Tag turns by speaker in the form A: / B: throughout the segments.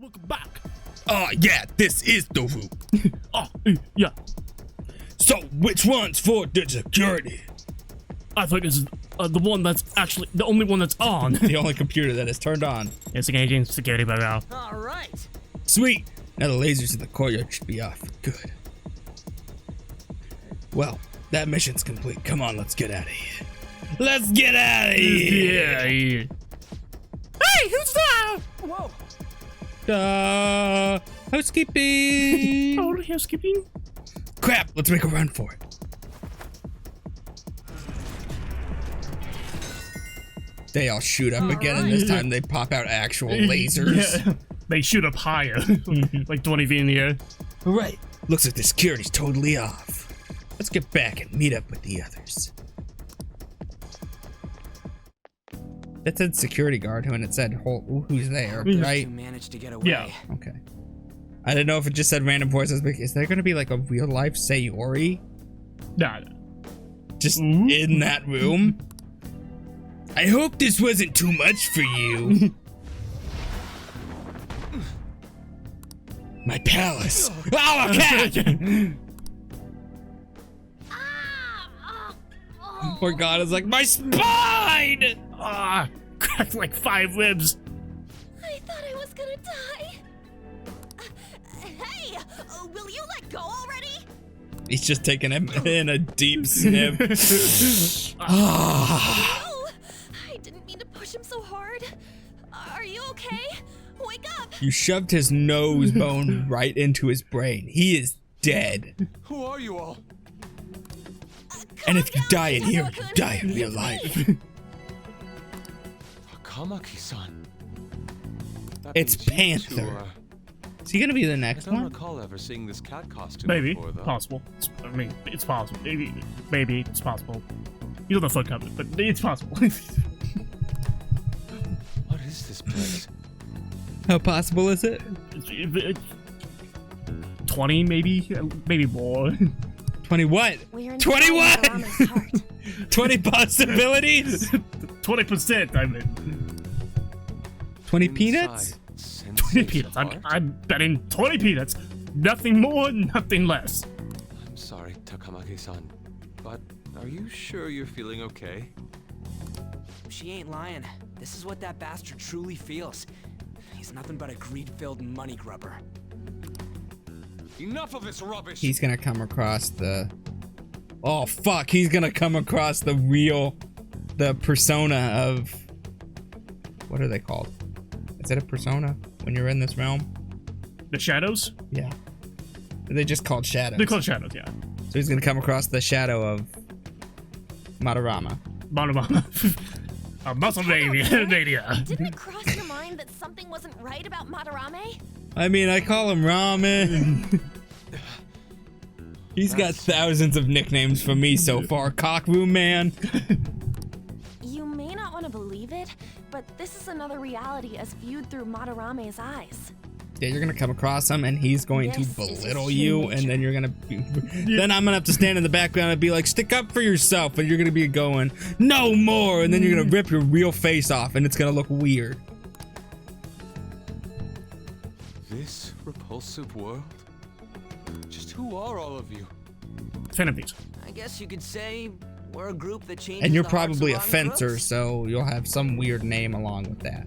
A: Welcome back.
B: Yeah, this is the route.
A: Yeah.
B: So, which one's for the security?
A: I think this is the one that's actually the only one that's on.
B: The only computer that is turned on.
A: It's engaging security by now.
C: All right.
B: Sweet. Now the lasers in the courtyard should be off. Good. Well, that mission's complete. Come on, let's get out of here. Let's get out of here.
A: Yeah. Hey, who's that?
C: Whoa.
B: Housekeeping.
A: Oh, housekeeping.
B: Crap, let's make a run for it. They all shoot up again, and this time they pop out actual lasers.
A: Yeah. They shoot up higher, like 20 feet in the air.
B: Right. Looks like the security's totally off. Let's get back and meet up with the others. That said security guard, and it said who's there, right?
C: You managed to get away.
A: Yeah.
B: Okay. I didn't know if it just said random voices, but is there gonna be like a real life Sayori?
A: Nah.
B: Just in that room? I hope this wasn't too much for you. My palace. Oh, a cat! Poor God is like, my spine!
A: Cracked like 5 ribs.
D: I thought I was gonna die. Hey, will you let go already?
B: He's just taking him in a deep sniff.
D: Oh, I didn't mean to push him so hard. Are you okay? Wake up.
B: You shoved his nose bone right into his brain. He is dead.
E: Who are you all?
B: And if you die in here, you die in real life.
E: Kamaki-san.
B: It's Panther. Is he gonna be the next
E: I don't
B: one?
E: recall ever seeing this cat costume
A: Maybe.
E: before, though.
A: Possible. I mean, it's possible. Maybe it's possible. You don't know fuck up, but it's possible.
E: What is this place?
B: How possible is it?
A: 20 maybe more.
B: 20 what?
D: We're in
B: 21!
D: Rama's heart.
B: 20 possibilities?
A: 20%, I mean.
B: 20 peanuts?
E: Inside
A: 20
E: Sensei's
A: peanuts.
E: heart?
A: I'm betting 20 peanuts. Nothing more, nothing less.
E: I'm sorry, Takamaki-san, but are you sure you're feeling okay?
C: She ain't lying. This is what that bastard truly feels. He's nothing but a greed-filled money grubber.
E: Enough of this rubbish!
B: He's gonna come across the... Oh, fuck. He's gonna come across the persona of... What are they called? Is it a persona when you're in this realm?
A: The shadows?
B: Yeah. Are they just called shadows?
A: They're called shadows, yeah.
B: So he's gonna come across the shadow of Madarama.
A: Monomama. A muscle mania.
D: Didn't it cross your mind that something wasn't right about Madarame?
B: I mean, I call him Ramen. He's got thousands of nicknames for me so far. Cockroom Man.
D: You may not want to believe it, but this is another reality as viewed through Madarame's eyes.
B: Yeah, you're gonna come across him and he's going to
D: This is
B: belittle
D: his
B: you,
D: true
B: and then you're gonna be, then I'm gonna have to stand in the background and be like, stick up for yourself, and you're gonna be going, no more, and then you're gonna rip your real face off and it's gonna look weird.
E: This repulsive world? Just who are all of you?
A: Enemies.
C: I guess you could say we're a group that changes.
B: And you're
C: the hearts of
B: probably a
C: wrong
B: fencer,
C: crooks.
B: so you'll have some weird name along with that.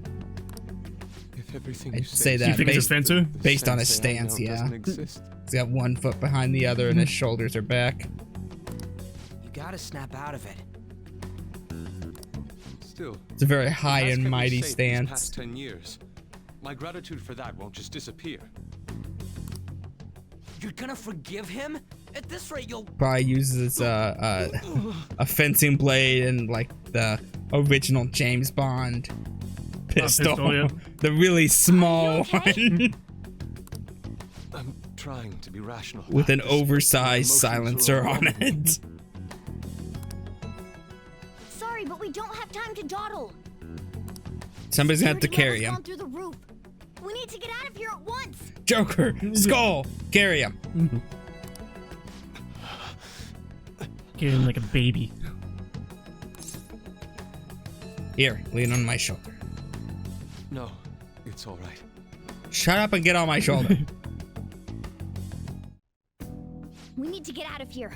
E: If everything
B: I'd
E: you
B: say
E: is
B: that
A: You think it's a
B: based,
A: fencer?
B: based on his
E: Sensei I know
B: stance, yeah.
E: doesn't exist.
B: He's got 1 foot behind the other and his shoulders are back.
C: You gotta snap out of it.
E: Still,
B: It's a very high
E: that's
B: and
E: kept me
B: mighty
E: safe these
B: stance.
E: past 10 years. My gratitude for that won't just disappear.
C: You're gonna forgive him? At this rate, you'll.
B: Probably uses a fencing blade and like the original James Bond pistol,
A: pistol, yeah.
B: the really small
D: okay?
B: one
E: I'm trying to be rational.
B: with an
E: about this, but my
B: oversized
E: emotions
B: silencer
E: are
B: on
E: overwhelming.
B: it.
D: Sorry, but we don't have time to dawdle.
B: Somebody's gonna have to
D: Security
B: carry
D: level's
B: him.
D: gone through the roof. We need to get out of here at once.
B: Joker, Skull, carry him.
A: Get him like a baby.
B: Here, lean on my shoulder.
E: No, it's all right.
B: Shut up and get on my shoulder.
F: We need to get out of here.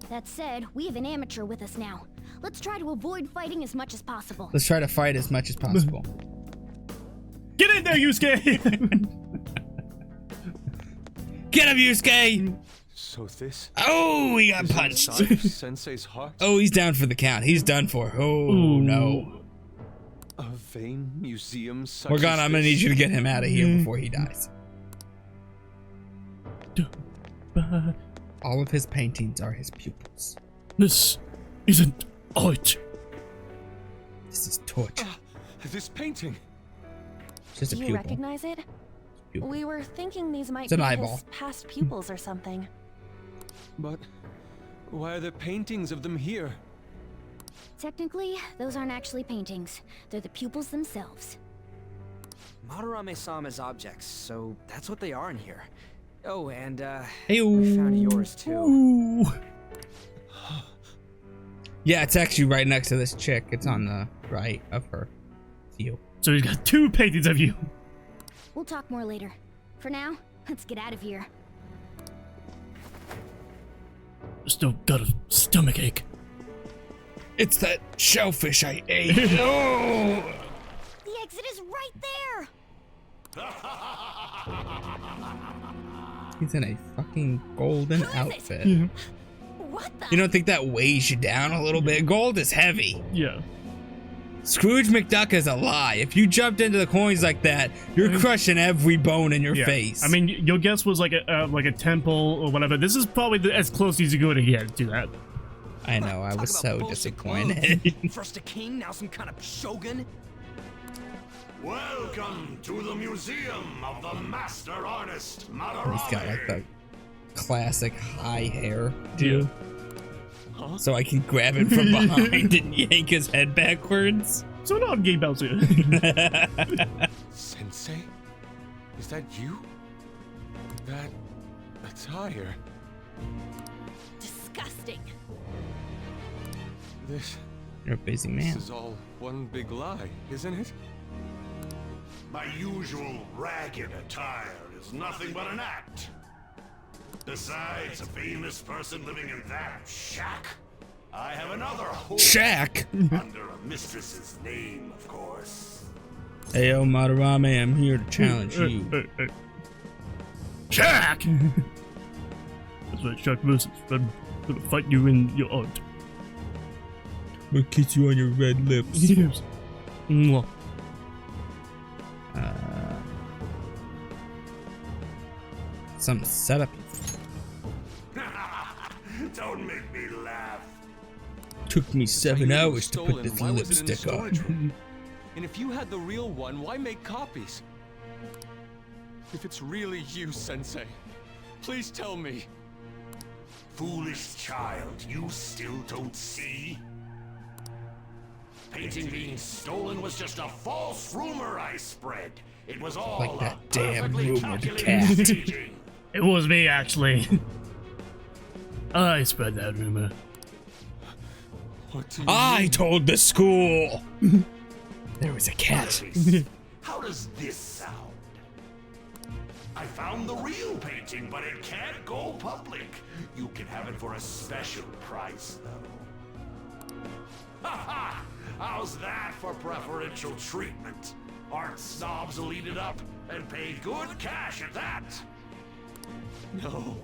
F: That said, we have an amateur with us now. Let's try to avoid fighting as much as possible.
B: Let's try to fight as much as possible.
A: Get in there, Yusuke!
B: Get him, Yusuke!
E: So this
B: Oh, he got
E: is
B: punched.
E: inside of Sensei's heart?
B: Oh, he's down for the count. He's done for. Oh, no.
E: A vain museum such
B: Morgana,
E: as
B: I'm gonna
E: this?
B: need you to get him out of here before he dies. All of his paintings are his pupils.
A: This isn't art.
B: This is torture.
E: This painting.
B: It's just a
D: Do you
B: pupil.
D: recognize it?
B: Pupil.
D: We were thinking these might
B: It's an
D: be
B: eyeball.
D: his past pupils or something.
E: But why are there paintings of them here?
F: Technically, those aren't actually paintings. They're the pupils themselves.
C: Madarame saw them as objects, so that's what they are in here. Oh, and
B: Hey,
C: I found yours too.
B: Yeah, it's actually right next to this chick. It's on the right of her. It's you.
A: So he's got 2 paintings of you.
F: We'll talk more later. For now, let's get out of here.
A: Still got a stomach ache.
B: It's that shellfish I ate. Oh!
F: The exit is right there!
B: He's in a fucking golden
F: Who is it?
B: outfit.
F: What the?
B: You don't think that weighs you down a little bit? Gold is heavy.
A: Yeah.
B: Scrooge McDuck is a lie. If you jumped into the coins like that, you're crushing every bone in your
A: Yeah.
B: face.
A: I mean, your guess was like a temple or whatever. This is probably as close as you're going to get to that.
B: I know, I
C: Talk
B: was
C: about
B: so
C: bullshit
B: disappointed.
C: clothes. First a king, now some kind of shogun.
G: Welcome to the Museum of the Master Artist, Madarame.
B: He's got like the classic high hair, too. So I can grab it from behind and yank his head backwards.
A: So not game bells here.
E: Sensei? Is that you? That attire.
D: Disgusting.
E: This
B: You're a busy man.
E: is all one big lie, isn't it?
G: My usual ragged attire is nothing but an act. Besides a famous person living in that shack, I have another home
B: Shaq!
G: under a mistress's name, of course.
B: Hey, yo, Madarame, I'm here to challenge you.
A: Hey. Shaq! That's right, Shaq versus. I'm gonna fight you in your art.
B: I'm gonna kiss you on your red lips.
A: Yes. Mwah.
B: Some setup.
G: Don't make me laugh.
B: Took me 7
E: If
B: hours to put
E: stolen,
B: this
E: why was it in the
B: lipstick on.
E: storage room? And if you had the real one, why make copies? If it's really you, Sensei, please tell me.
G: Foolish child, you still don't see? Painting being stolen was just a false rumor I spread. It was all
B: Like that
G: a
B: damn
G: perfectly
B: rumored
G: calculated
B: cat.
G: staging.
A: It was me, actually. I spread that rumor.
E: What do you
B: I
E: mean?
B: told the school! There was a cat.
G: How does this sound? I found the real painting, but it can't go public. You can have it for a special price, though. Ha ha! How's that for preferential treatment? Art snobs will eat it up and pay good cash at that.
E: No.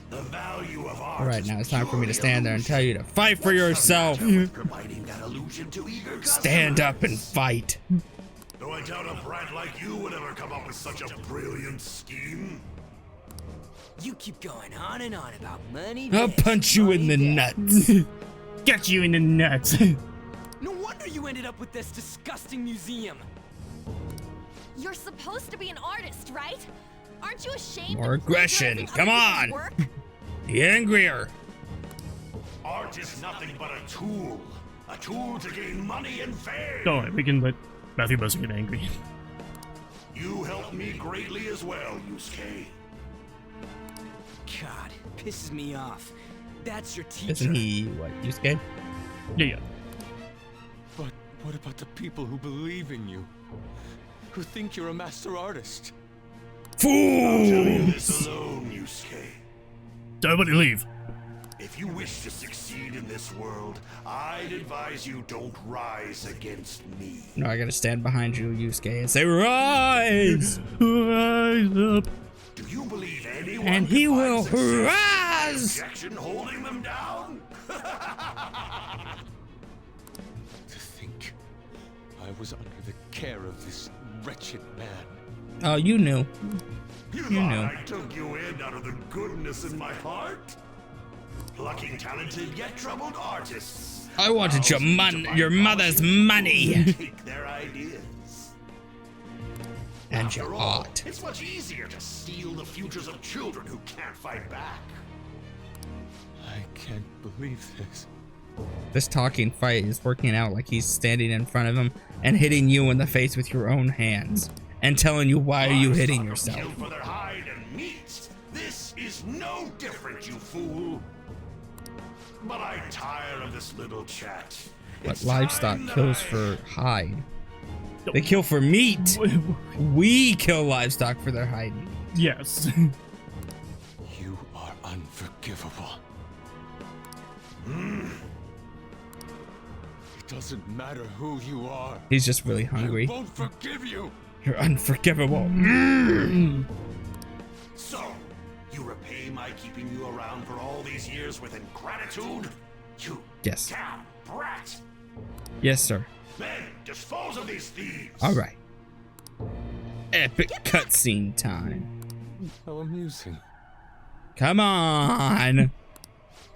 G: The value of art.
B: Alright,
G: is
B: now it's time for me to
G: purely
B: stand there and tell you to
G: illusion.
B: fight for yourself.
G: What's the matter with providing that illusion to eager
B: Stand
G: customers?
B: up and fight.
G: Though I doubt a brat like you would ever come up with such a brilliant scheme.
C: You keep going on and on about money.
B: I'll
C: this,
B: punch you in
C: money
B: the
C: that.
B: nuts.
A: Get you in the nuts.
C: No wonder you ended up with this disgusting museum.
D: You're supposed to be an artist, right? Aren't you ashamed?
B: More
D: of
B: aggression.
D: plagiarizing
B: Come
D: other
B: on.
D: people's work?
B: The angrier.
G: Art is nothing but a tool. A tool to gain money and fame.
A: Don't worry, we can let Matthew Mercer get angry.
G: You helped me greatly as well, Yusuke.
C: God, pisses me off. That's your teacher.
B: Isn't he, what, Yusuke?
A: Yeah.
E: But what about the people who believe in you? who think you're a master artist.
G: Leave
B: Fools!
G: this alone, Yusuke.
A: Everybody leave.
G: If you wish to succeed in this world, I'd advise you don't rise against me.
B: No, I gotta stand behind you, Yusuke, and say, rise!
A: Rise up.
G: Do you believe anyone
B: And
G: can
B: he
G: find
B: will
G: success
B: rise!
G: in objection holding them down?
E: To think I was under the care of this wretched man.
B: Oh, you knew.
G: You
B: You
G: thought
B: know.
G: I took you in out of the goodness in my heart? Plucking talented yet troubled artists.
B: I wanted your
G: Browsing to find
B: your mother's
G: polishing
B: money.
G: tools to take their ideas.
B: And
G: After
B: your
G: all,
B: art.
G: it's much easier to steal the futures of children who can't fight back.
E: I can't believe this.
B: This talking fight is working out like he's standing in front of him and hitting you in the face with your own hands and telling you why are you hitting yourself.
G: Kill for their hide and meat. This is no different, you fool. But I tire of this little chat.
B: But
G: It's
B: livestock
G: time that
B: kills
G: I-
B: for hide. They kill for meat. We kill livestock for their hide.
A: Yes.
E: You are unforgivable. It doesn't matter who you are.
B: He's just really
E: I
B: hungry.
E: won't forgive you.
B: You're unforgivable.
G: So, you repay my keeping you around for all these years with ingratitude? You
B: Yes.
G: damn brat!
B: Yes, sir.
G: Men, dispose of these thieves!
B: All right. Epic cutscene time.
E: How amusing.
B: Come on.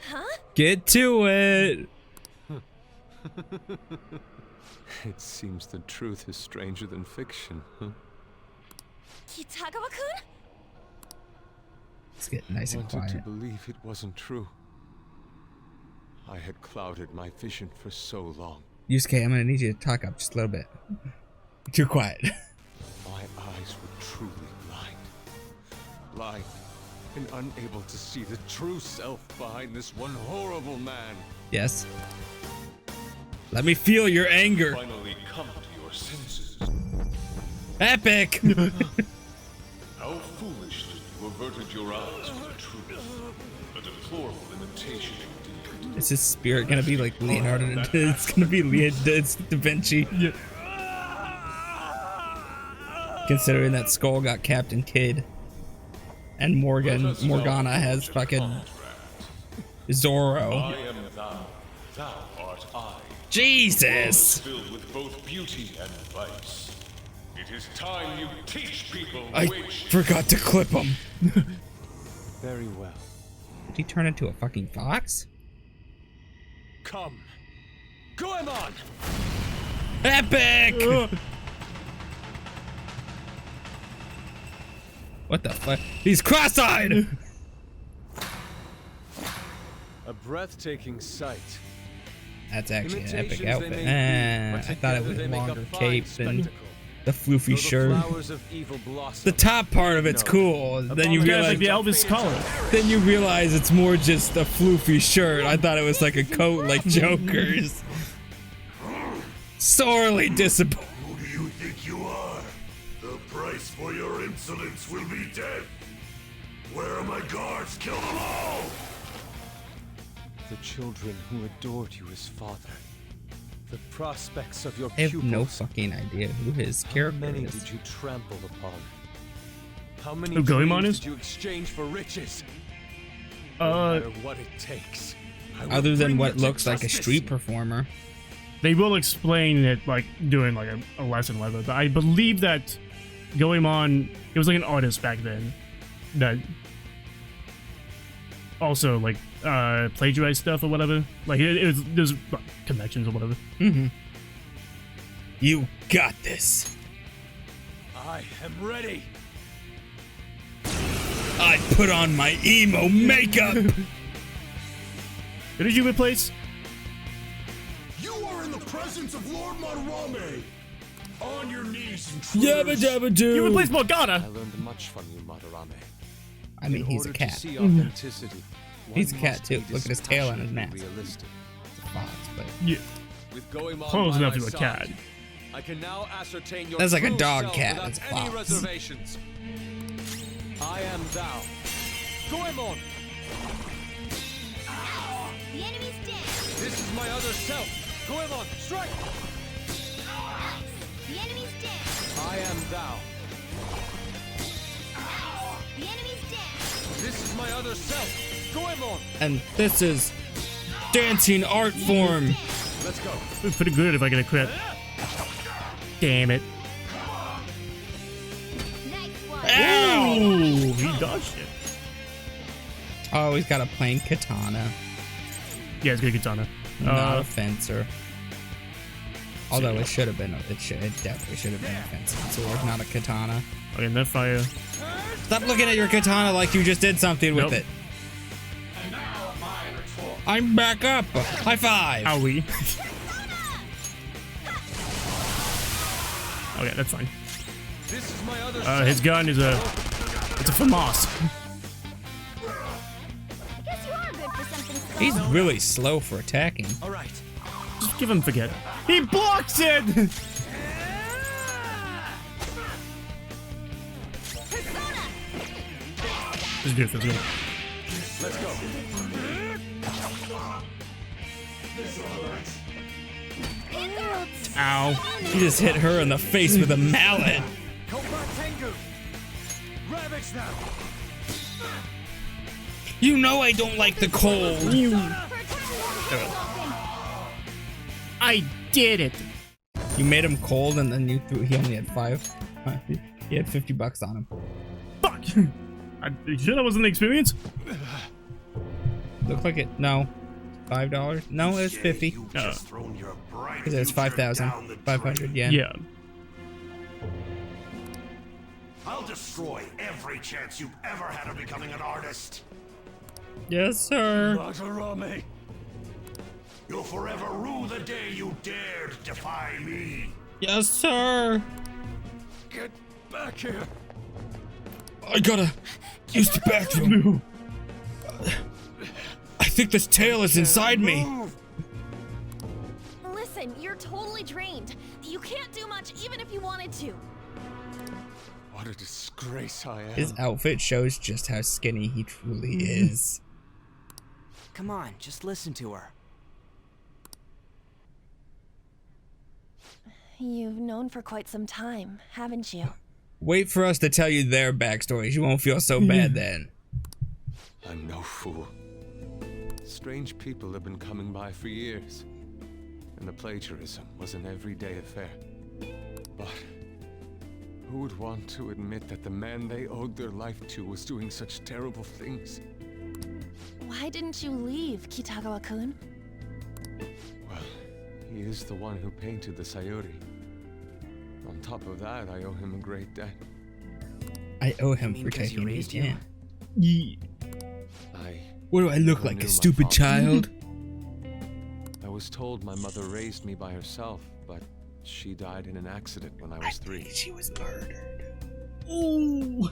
D: Huh?
B: Get to it.
E: It seems the truth is stranger than fiction, huh?
D: Kitagawa-kun?
B: Let's get nice
E: I
B: and
E: wanted to
B: quiet.
E: believe it wasn't true. I had clouded my vision for so long.
B: Yusuke, I'm gonna need you to talk up just a little bit. Too quiet.
E: My eyes were truly blind. Blind and unable to see the true self behind this one horrible man.
B: Yes. Let me feel your anger.
H: Finally come to your senses.
B: Epic.
H: How foolishly you averted your eyes from the truth. A deplorable imitation indeed.
B: Is his spirit gonna be like Leonardo? It's gonna be it's Da Vinci.
A: Yeah.
B: Considering that Skull got Captain Kidd, and Morgana has fucking Zorro.
H: I am thou, thou art I.
B: Jesus!
H: Filled with both beauty and vice. It is time you teach people
B: I
H: which.
B: forgot to clip him.
E: Very well.
B: Did he turn into a fucking fox?
E: Come. Goemon!
B: Epic! What the fuck? He's cross-eyed!
E: A breathtaking sight.
B: That's actually an epic
E: Imitations they
B: outfit.
E: may be, but
B: I thought it
E: together
B: was
E: they make a
B: longer
E: fine
B: cape than
E: spectacle.
B: the floofy
E: Though the
B: shirt.
E: flowers of evil blossom.
B: The top part of it's
E: No.
B: cool. Then you
A: Kind of
B: realize
A: like the Elvis collar.
B: Then you realize it's more just a floofy shirt. I thought it was like a coat like Joker's. Sorely disappointed.
G: Who do you think you are? The price for your insolence will be death. Where are my guards? Kill them all!
E: The children who adored you as father. The prospects of your
B: I have
E: pupils.
B: no fucking idea who his character
E: How many
B: is.
E: did you trample upon? How many
A: Who Goemon
E: dreams
A: is?
E: did you exchange for riches?
A: Uh,
E: No matter what it takes. I will
B: Other than
E: bring
B: what
E: you to
B: looks like a
E: justice.
B: street performer.
A: they will explain it like doing like a lesson with it. But I believe that Goemon, it was like an artist back then that also like plagiarized stuff or whatever. Like it was there's connections or whatever.
B: Mm-hmm. You got this.
E: I am ready.
B: I put on my emo makeup.
A: Who did you replace?
G: You are in the presence of Lord Madarame! On your knees,
B: Yabba
G: intruders!
B: dabba doo.
A: You replaced
E: I
A: Morgana.
E: learned much from you, Madarame.
B: I mean,
E: In
B: he's a
E: order
B: cat.
E: To see authenticity,
B: He's a
E: one
B: cat,
E: must
B: too.
E: be
B: Look at his tail and his
E: dispassionately
B: mask.
E: Realistic.
B: Fox, but
A: Yeah,
E: With Goemon
A: close
E: by
A: enough
E: my
A: to a
E: side,
A: cat.
E: I can now ascertain your
B: That's like a
E: true
B: dog
E: self
B: cat.
E: without
B: That's a
E: any
B: fox.
E: reservations. I am thou. Goemon!
F: The enemy's dead.
E: This is my other self. Goemon, strike!
F: The enemy's dead.
E: I am thou.
F: The enemy's dead.
E: This is my other self. Goemon!
B: And this is dancing art form.
E: Let's go.
A: It's pretty good if I get a crit. Damn it.
F: Nice one.
B: Ow!
A: Ooh, he dodged it.
B: Oh, he's got a plain katana.
A: Yeah, it's good katana.
B: Not a fencer. Although it should have been. It definitely should have been a fencing sword, not a katana.
A: Okay, net fire.
B: Stop looking at your katana like you just did something with
A: Nope.
B: it. I'm back up. High five.
A: Owie. Okay, that's fine.
E: This is my other self.
A: His gun is a... It's a FAMAS.
F: Guess you are good for something small.
B: He's really slow for attacking.
E: All right.
A: Just give him forget. He blocks it! Let's do it, let's go.
E: Let's go.
A: Ow.
B: He just hit her in the face with a mallet.
E: Combat Tengu. Ravage now.
B: You know I don't like the cold.
A: I did it.
B: You made him cold and then you threw. He only had 5. He had $50 on him.
A: Fuck. You sure that wasn't the experience?
B: Looked like it. No. $5? No, it's 50.
G: You've just thrown your bright
B: Because it's
G: future
B: 5,000.
G: down the
B: 500 yen.
A: Yeah.
G: I'll destroy every chance you've ever had of becoming an artist.
B: Yes, sir.
G: Matarame. You'll forever rue the day you dared defy me.
B: Yes, sir.
E: Get back here.
B: I gotta use the bathroom. I think this tail is inside me.
E: Move.
D: Listen, you're totally drained. You can't do much even if you wanted to.
E: What a disgrace I am.
B: His outfit shows just how skinny he truly is.
C: Come on, just listen to her.
D: You've known for quite some time, haven't you?
B: Wait for us to tell you their backstories. You won't feel so bad then.
E: I'm no fool. Strange people have been coming by for years, and the plagiarism was an everyday affair. But who would want to admit that the man they owed their life to was doing such terrible things?
D: Why didn't you leave, Kitagawa-kun?
E: Well, he is the one who painted the Sayuri. On top of that, I owe him a great debt.
B: I owe him
C: mean
B: for
C: 'cause he
B: taking his
C: raised you?
B: in.
A: Yeah.
B: What do I look
E: Who
B: like,
E: knew
B: a
E: my
B: stupid
E: father?
B: child?
E: I was told my mother raised me by herself, but she died in an accident when I was 3.
B: She was murdered.
A: Ooh.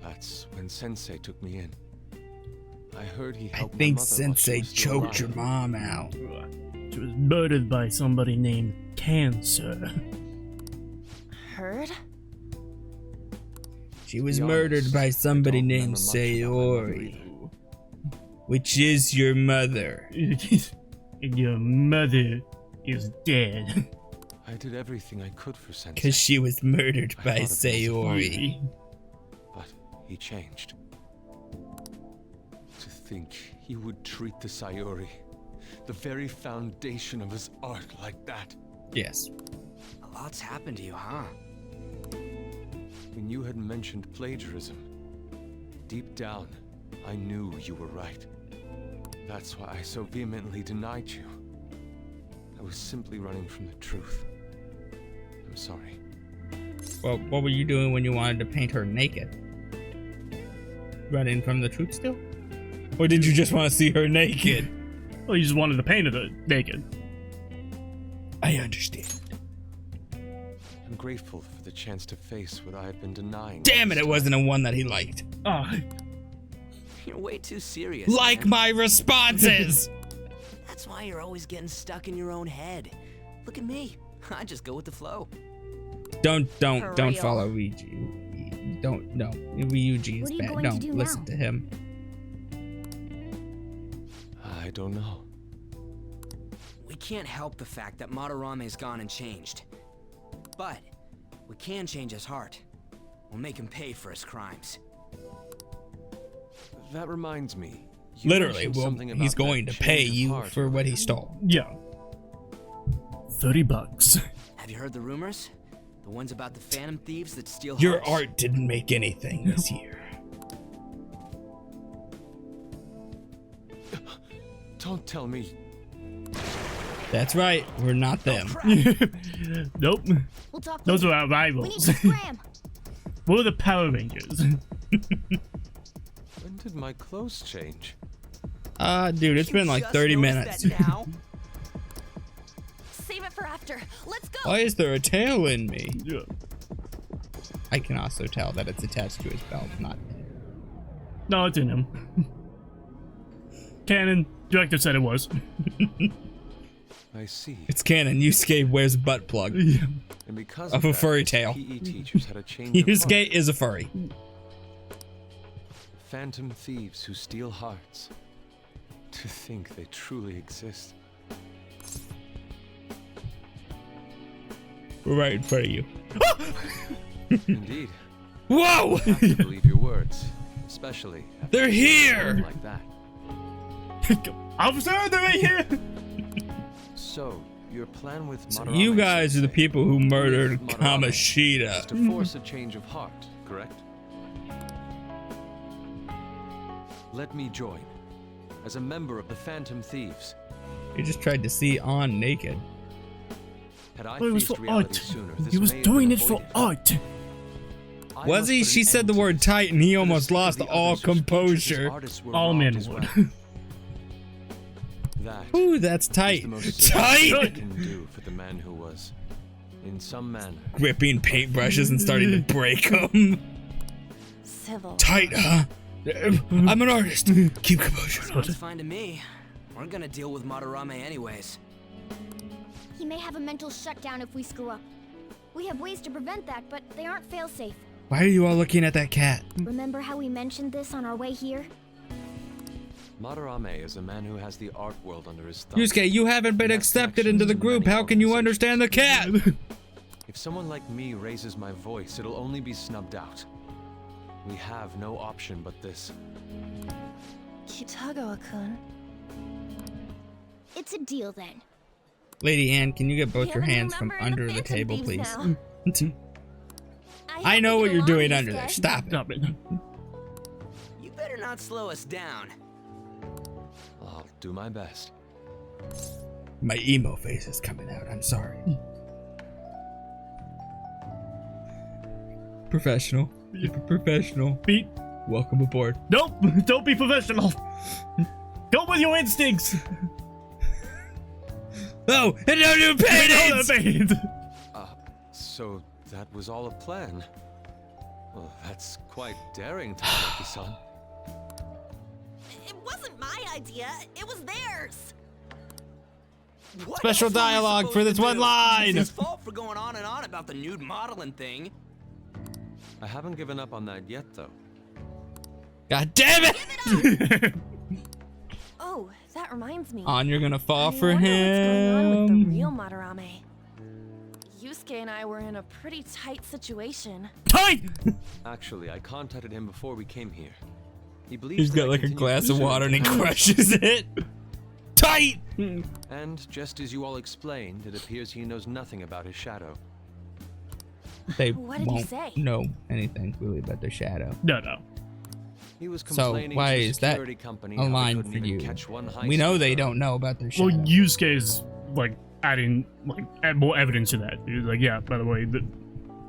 E: That's when Sensei took me in. I heard he
B: I
E: helped my
B: think
E: mother while she
B: Sensei
E: was still
B: choked your
E: alive.
B: mom out.
A: She was murdered by somebody named Cancer.
D: Heard?
B: She was
E: To be
B: murdered
E: honest,
B: by
E: I
B: somebody
E: don't
B: named
E: remember much about my mother
B: Sayori,
E: either.
B: which is your mother.
A: And your mother is dead.
E: I did everything I could for Sensei,
B: Because she was murdered
E: I
B: by
E: thought it was
B: Sayori.
E: but he changed. To think he would treat the Sayuri, the very foundation of his art, like that.
B: Yes.
C: A lot's happened to you, huh?
E: When you had mentioned plagiarism, deep down, I knew you were right. That's why I so vehemently denied you. I was simply running from the truth. I'm sorry.
B: Well, what were you doing when you wanted to paint her naked? Running from the truth still? Or did you just want to see her naked?
A: Well, you just wanted to paint her naked.
B: I understand.
E: I'm grateful for the chance to face what I have been denying.
B: Damn it,
E: all
B: it
E: this
B: wasn't a one that he liked.
A: Oh,
C: You're way too serious.
B: Like
C: man.
B: my responses!
C: That's why you're always getting stuck in your own head. Look at me. I just go with the flow.
B: Don't
D: real.
B: follow Ryuji. Don't, no. Ryuji is
F: What are you
B: bad.
F: going to
B: Don't
F: do
B: listen
F: now?
B: to him.
E: I don't know.
C: We can't help the fact that Madarame's gone and changed. But we can change his heart. We'll make him pay for his crimes.
E: That reminds me. You
B: Literally,
E: mentioned
B: well,
E: something
B: he's
E: about that
B: going to pay
E: change of
B: you
E: heart.
B: for what he stole.
A: Yeah. $30.
C: Have you heard the rumors? The ones about the phantom thieves that steal
B: Your
C: hearts?
B: art didn't make anything this year.
E: Don't tell me.
B: That's right. We're not them.
A: Nope.
F: We'll talk
A: Those
F: later.
A: were our
F: We need
A: rivals.
F: to scram.
A: We're the Power Rangers.
E: When did my clothes change?
B: Dude, it's
C: You
B: been like
C: just
B: 30
C: noticed
B: minutes.
C: that now?
D: Save it for after. Let's go.
B: Why is there a tail in me?
A: Yeah.
B: I can also tell that it's attached to his belt, not.
A: No, it's in him. Canon. Director said it was.
E: I see.
B: It's canon. Yusuke wears a butt plug.
E: And because
B: of a
E: that,
B: furry tail.
E: PE teachers had a change of
B: Yusuke
E: heart.
B: is a furry.
E: Phantom thieves who steal hearts. To think they truly exist.
B: We're right in front of you.
E: Indeed.
B: Whoa!
E: I have to believe your words, especially after
B: They're here!
E: like that.
A: Officer, they're right here.
E: So, your plan with
B: So
E: Madarame
B: you guys are the
E: sensei,
B: people who murdered
E: with Madarame, is
B: Kamoshida.
E: to force a change of heart, correct? Let me join. As a member of the Phantom Thieves.
B: He just tried to see on naked.
E: Had I
A: Well, it was
E: faced
A: for
E: reality
A: art.
E: sooner,
A: He
E: this
A: was
E: may have
A: doing
E: been
A: it for
E: avoided.
A: art.
E: I
B: Was
E: must
B: he?
E: put
B: She
E: an
B: said
E: end
B: the
E: to
B: word
E: this.
B: tight and he
E: For the
B: almost
E: sake of
B: lost
E: the
B: all
E: others whose patrons as
B: composure.
E: artists were
A: All
E: robbed
A: men
E: as
A: would.
E: well. That
B: Ooh, that's
E: is
B: tight.
E: the most serious thing I
B: Tight!
E: can do for the man who was, in some manner,
B: Gripping paintbrushes and starting to break them.
D: Civil.
B: Tight, huh? I'm an artist. Keep composure.
C: Sounds fine to me. We're gonna deal with Madarame anyways.
F: He may have a mental shutdown if we screw up. We have ways to prevent that, but they aren't fail-safe.
B: Why are you all looking at that cat?
F: Remember how we mentioned this on our way here?
E: Madarame is a man who has the art world under his thumb.
B: Yusuke, you haven't been
E: He has
B: accepted into the
E: connections to
B: group.
E: many
B: How can you
E: organizations.
B: understand the cat?
E: If someone like me raises my voice, it'll only be snubbed out. We have no option but this.
D: Kitagawa-kun.
F: It's a deal then.
B: Lady Anne, can you get both
D: We
B: your
D: have a new
B: hands from
D: member in the
B: under the
D: Phantom
B: table,
D: Thieves
B: please?
D: now.
B: I
D: hope
B: know
D: we
B: what
D: get
B: you're
D: along,
B: doing under
D: Yusuke.
B: there. Stop it.
A: Stop it.
C: You better not slow us down.
E: I'll do my best.
B: My emo face is coming out. I'm sorry. Professional. Keep it professional.
A: Beat.
B: Welcome aboard.
A: Nope. Don't be professional. Go with your instincts.
B: Oh, and no new paintings!
E: So that was all a plan. Well, that's quite daring, Tadaki-san.
D: It wasn't my idea. It was theirs.
C: What
B: Special
C: else were we
B: dialogue for
C: supposed
B: this
C: to
B: one
C: do?
B: line.
C: It's his fault for going on and on about the nude modeling thing.
E: I haven't given up on that yet, though.
B: God damn it!
D: Oh, that reminds me.
B: On, you're gonna fall
D: I
B: for
D: wonder what's going on with the
B: him.
D: real Madarame. Yusuke and I were in a pretty tight situation.
A: Tight.
E: Actually, I contacted him before we came here. He believes
B: He's
E: that
B: got
E: I
B: like a
E: continue
B: glass of
E: pursuing
B: water and he
E: the path.
B: crushes it. Tight!
E: And just as you all explained, it appears he knows nothing about his shadow.
B: They
D: What did he
B: won't
D: say?
B: know anything really about their shadow.
A: No, no.
E: He was
B: So
E: complaining
B: why
E: to the
B: is that
E: security company
B: a
E: how they
B: line
E: couldn't
B: for
E: even
B: you?
E: catch one high
B: We know
E: school
B: they
E: girl.
B: don't know about their shadow.
A: Well, Yusuke is like adding like more evidence to that. He's like, yeah. By the way,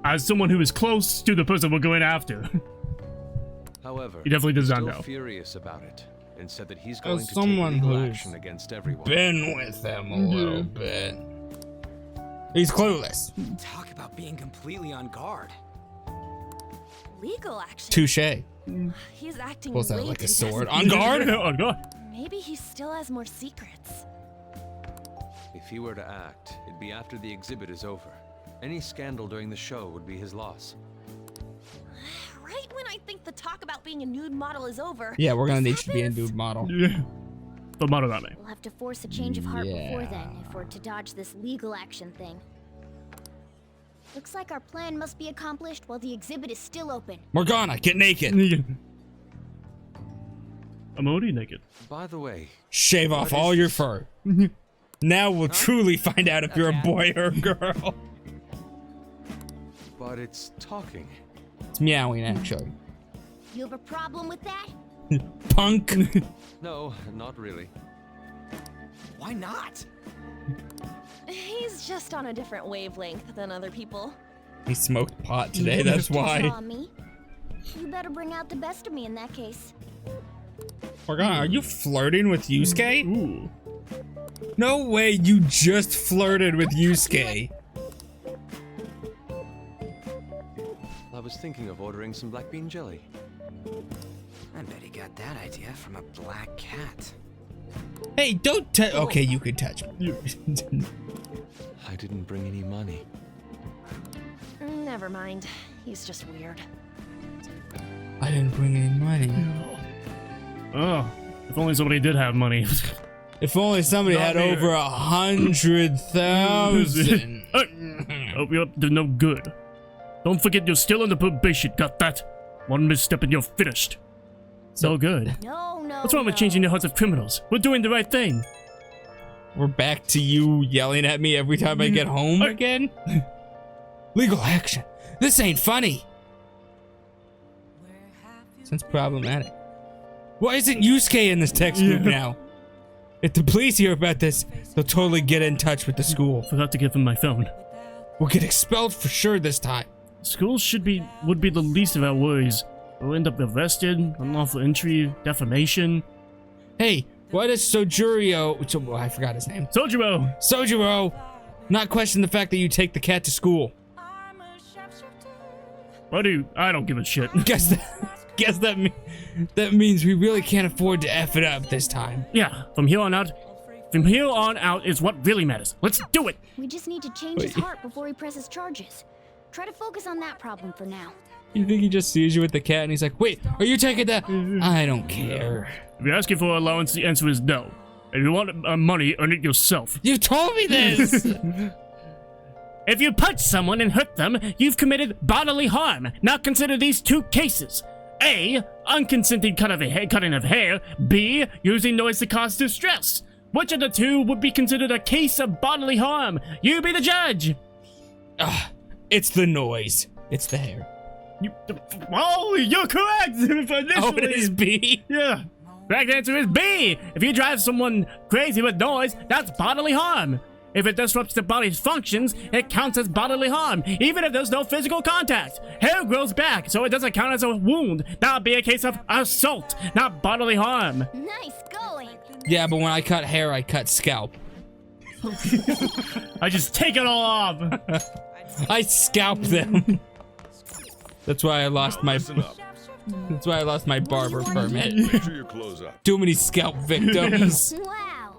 A: as someone who is close to the person we're going after,
E: However,
A: he definitely does not
E: still
A: know.
E: furious about it, and said that he's going to take
B: someone
E: legal
B: who's
E: action against everyone.
B: Been with them a little bit. He's clueless.
C: Talk about being completely on guard.
D: Legal action.
B: Touche.
D: He's acting
B: Pulls out
D: way
B: like a
D: too
B: sword.
D: desperate.
B: On guard?
A: Oh god.
D: Maybe he still has more secrets.
E: If he were to act, it'd be after the exhibit is over. Any scandal during the show would be his loss.
D: Right when I think the talk about being a nude model is over.
B: Yeah, we're gonna need
D: this
B: you to be a
D: happens?
B: nude model.
A: Yeah. The Madarame.
F: We'll have to force a change of heart before
B: Yeah.
F: then if we're to dodge this legal action thing. Looks like our plan must be accomplished while the exhibit is still open.
B: Morgana, get naked.
A: I'm already naked.
E: By the way,
B: Shave off
E: What is
B: all your
E: this?
B: fur. Now we'll truly find out if you're a boy or a girl.
E: but it's talking.
B: It's meowing, actually.
F: You have a problem with that?
B: Punk.
E: No, not really.
C: Why not?
D: He's just on a different wavelength than other people.
B: He smoked pot today, that's why.
F: Aw, me. You better bring out the best of me in that case.
B: Morgana, are you flirting with Yusuke?
A: Ooh.
B: No way you just flirted with Yusuke.
E: I was thinking of ordering some black bean jelly.
C: I bet he got that idea from a black cat.
B: Hey, don't touch. Okay, you could touch me.
E: I didn't bring any money.
D: Never mind. He's just weird.
B: I didn't bring any money.
A: Oh, if only somebody did have money.
B: If only somebody
A: Not
B: had
A: here.
B: over 100,000.
A: Hope you're up to no good. Don't forget you're still under probation, got that? One misstep and you're finished. So good.
F: No, no.
A: What's wrong with
F: no.
A: changing the hearts of criminals? We're doing the right thing.
B: We're back to you yelling at me every time I get home again? Legal action. This ain't funny. Sounds problematic. Why isn't Yusuke in this text group now? If the police hear about this, they'll totally get in touch with the school.
A: Forgot to give him my phone.
B: We'll get expelled for sure this time.
A: Schools would be the least of our worries. We'll end up arrested, unlawful entry, defamation.
B: Hey, why does Sojuro... I forgot his name.
A: Sojiro!
B: Sojiro not question the fact that you take the cat to school.
A: Why do you... I don't give a shit.
B: Guess that means we really can't afford to F it up this time.
A: Yeah, from here on out is what really matters. Let's do it!
F: We just need to change his
B: Wait.
F: heart before he presses charges. Try to focus on that problem for now.
B: You think he just sees you with the cat and he's like, wait, are you taking that? I don't care.
A: If you're asking for allowance, the answer is no. If you want money, earn it yourself.
B: You told me this!
A: If you punch someone and hurt them, you've committed bodily harm. Now consider these two cases. A. Unconsented cutting of hair. B. Using noise to cause distress. Which of the two would be considered a case of bodily harm? You be the judge.
B: It's the noise. It's the hair.
A: You're correct.
B: Oh, it is B?
A: Yeah. Correct answer is B. If you drive someone crazy with noise, that's bodily harm. If it disrupts the body's functions, it counts as bodily harm, even if there's no physical contact. Hair grows back, so it doesn't count as a wound. That would be a case of assault, not bodily harm.
F: Nice going.
B: Yeah, but when I cut hair, I cut scalp.
A: I just take it all off.
B: I scalp them. That's why I lost my...
H: Listen up.
B: That's why I lost my barber permit.
H: Make sure your clothes up.
B: Too many scalp victims.
F: Wow.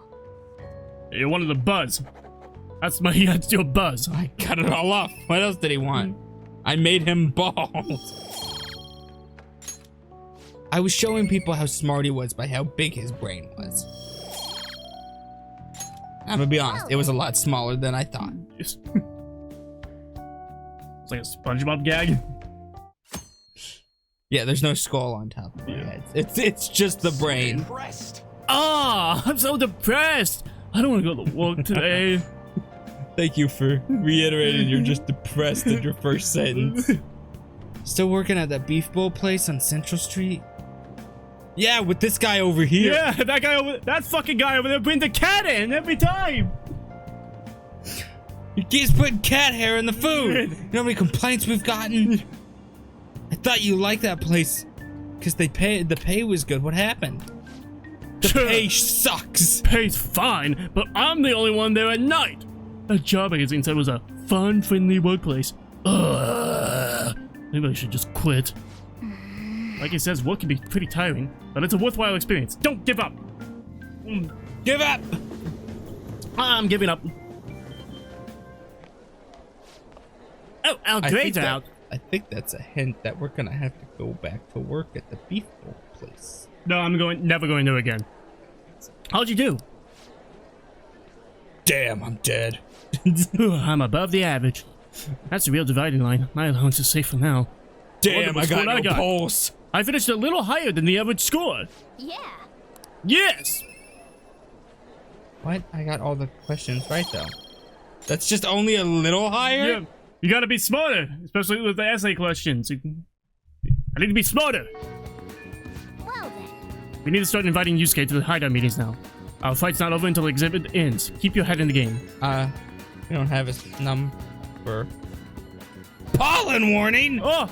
A: You wanted the buzz. That's your buzz.
B: I cut it all off. What else did he want? I made him bald. I was showing people how smart he was by how big his brain was. I'm gonna be honest, it was a lot smaller than I thought.
A: It's like a SpongeBob gag.
B: Yeah, there's no skull on top of my head. It's just the brain.
C: Impressed.
A: I'm so depressed. I don't want to go to work today.
B: Thank you for reiterating you're just depressed in your first sentence. Still working at that beef bowl place on Central Street? Yeah, with this guy over here.
A: Yeah, that fucking guy over there brings the cat in every time.
B: He keeps putting cat hair in the food. You know how many complaints we've gotten? I thought you liked that place because the pay was good. What happened? The pay sucks.
A: Pay's fine, but I'm the only one there at night. That job magazine said it was a fun, friendly workplace. Ugh. Maybe I should just quit. Like it says, work can be pretty tiring, but it's a worthwhile experience. Don't give up.
B: Give up.
A: I'm giving up. Oh, our grades out.
B: I think that's a hint that we're gonna have to go back to work at the beef bowl place.
A: No, I'm never going there again. How'd you do?
B: Damn, I'm dead.
A: I'm above the average. That's the real dividing line. My allowance is safe for now.
B: Damn, I got no pulse.
A: I finished a little higher than the average score.
F: Yeah.
A: Yes!
B: What? I got all the questions right, though. That's just only a little higher?
A: Yeah. You gotta be smarter, especially with the essay questions. I need to be smarter.
F: Well then.
A: We need to start inviting Yusuke to the hideout meetings now. Our fight's not over until the exhibit ends. Keep your head in the game.
B: We don't have his number. Pollen warning!
A: Oh!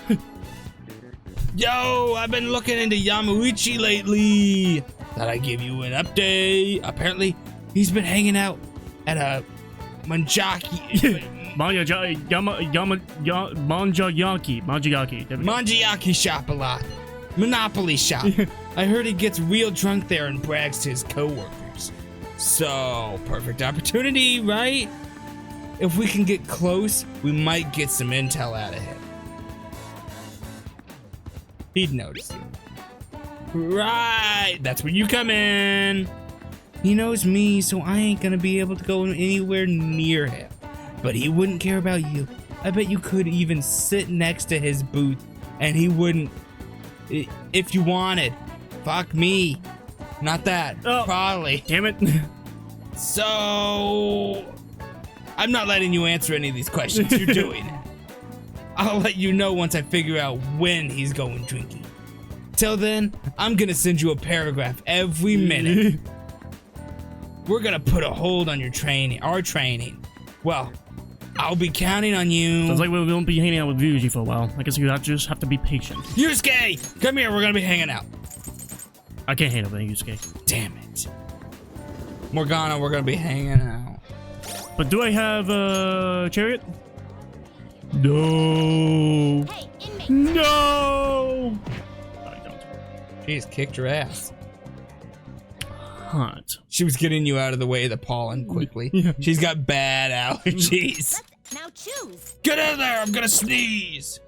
B: Yo, I've been looking into Yamauchi lately. Thought I'd give you an update. Apparently, he's been hanging out at a Manjayaki shop a lot. Monopoly shop. I heard he gets real drunk there and brags to his coworkers. So, perfect opportunity, right? If we can get close, we might get some intel out of him. He'd notice you. Right, that's where you come in. He knows me, so I ain't gonna be able to go anywhere near him. But he wouldn't care about you. I bet you could even sit next to his booth and he wouldn't. If you wanted. Fuck me. Not that.
A: Oh,
B: probably.
A: Damn it.
B: So, I'm not letting you answer any of these questions. You're doing it. I'll let you know once I figure out when he's going drinking. Till then, I'm gonna send you a paragraph every minute. We're gonna put a hold on our training. Well, I'll be counting on you.
A: Sounds like we won't be hanging out with Ryuji for a while. I guess you just have to be patient.
B: Yusuke, come here. We're gonna be hanging out.
A: I can't handle that, Yusuke.
B: Damn it. Morgana, we're gonna be hanging out.
A: But do I have a chariot? No.
F: Hey, inmate.
A: No. I don't.
B: She just kicked your ass.
A: Hot.
B: She was getting you out of the way of the pollen quickly.
A: Yeah.
B: She's got bad allergies.
F: Now choose.
B: Get in there, I'm gonna sneeze.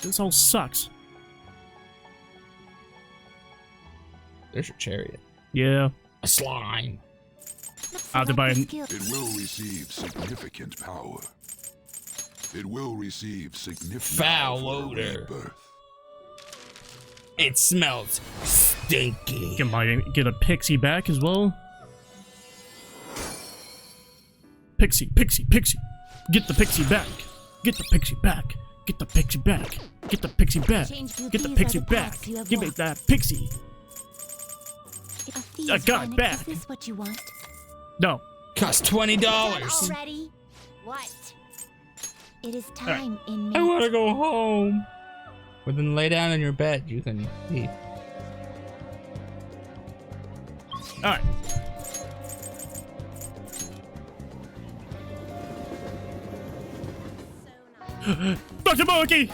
A: This all sucks.
B: There's your chariot.
A: Yeah.
B: A slime.
A: I have to buy it.
H: It will receive significant power. It will receive significant
B: Foul
H: power
B: odor.
H: rebirth.
B: It smells stinky.
A: Get a pixie back as well. Pixie. Get the pixie back. Get the pixie back. Get the pixie back. Get the pixie back. Get the pixie back. Give me that pixie. I got it back.
F: Is this what you want?
A: No.
B: Cost $20.
F: Already? What? It is time, inmate.
B: I want to go home. Well, then lay down in your bed. You can leave.
A: Alright. Dr. Monkey!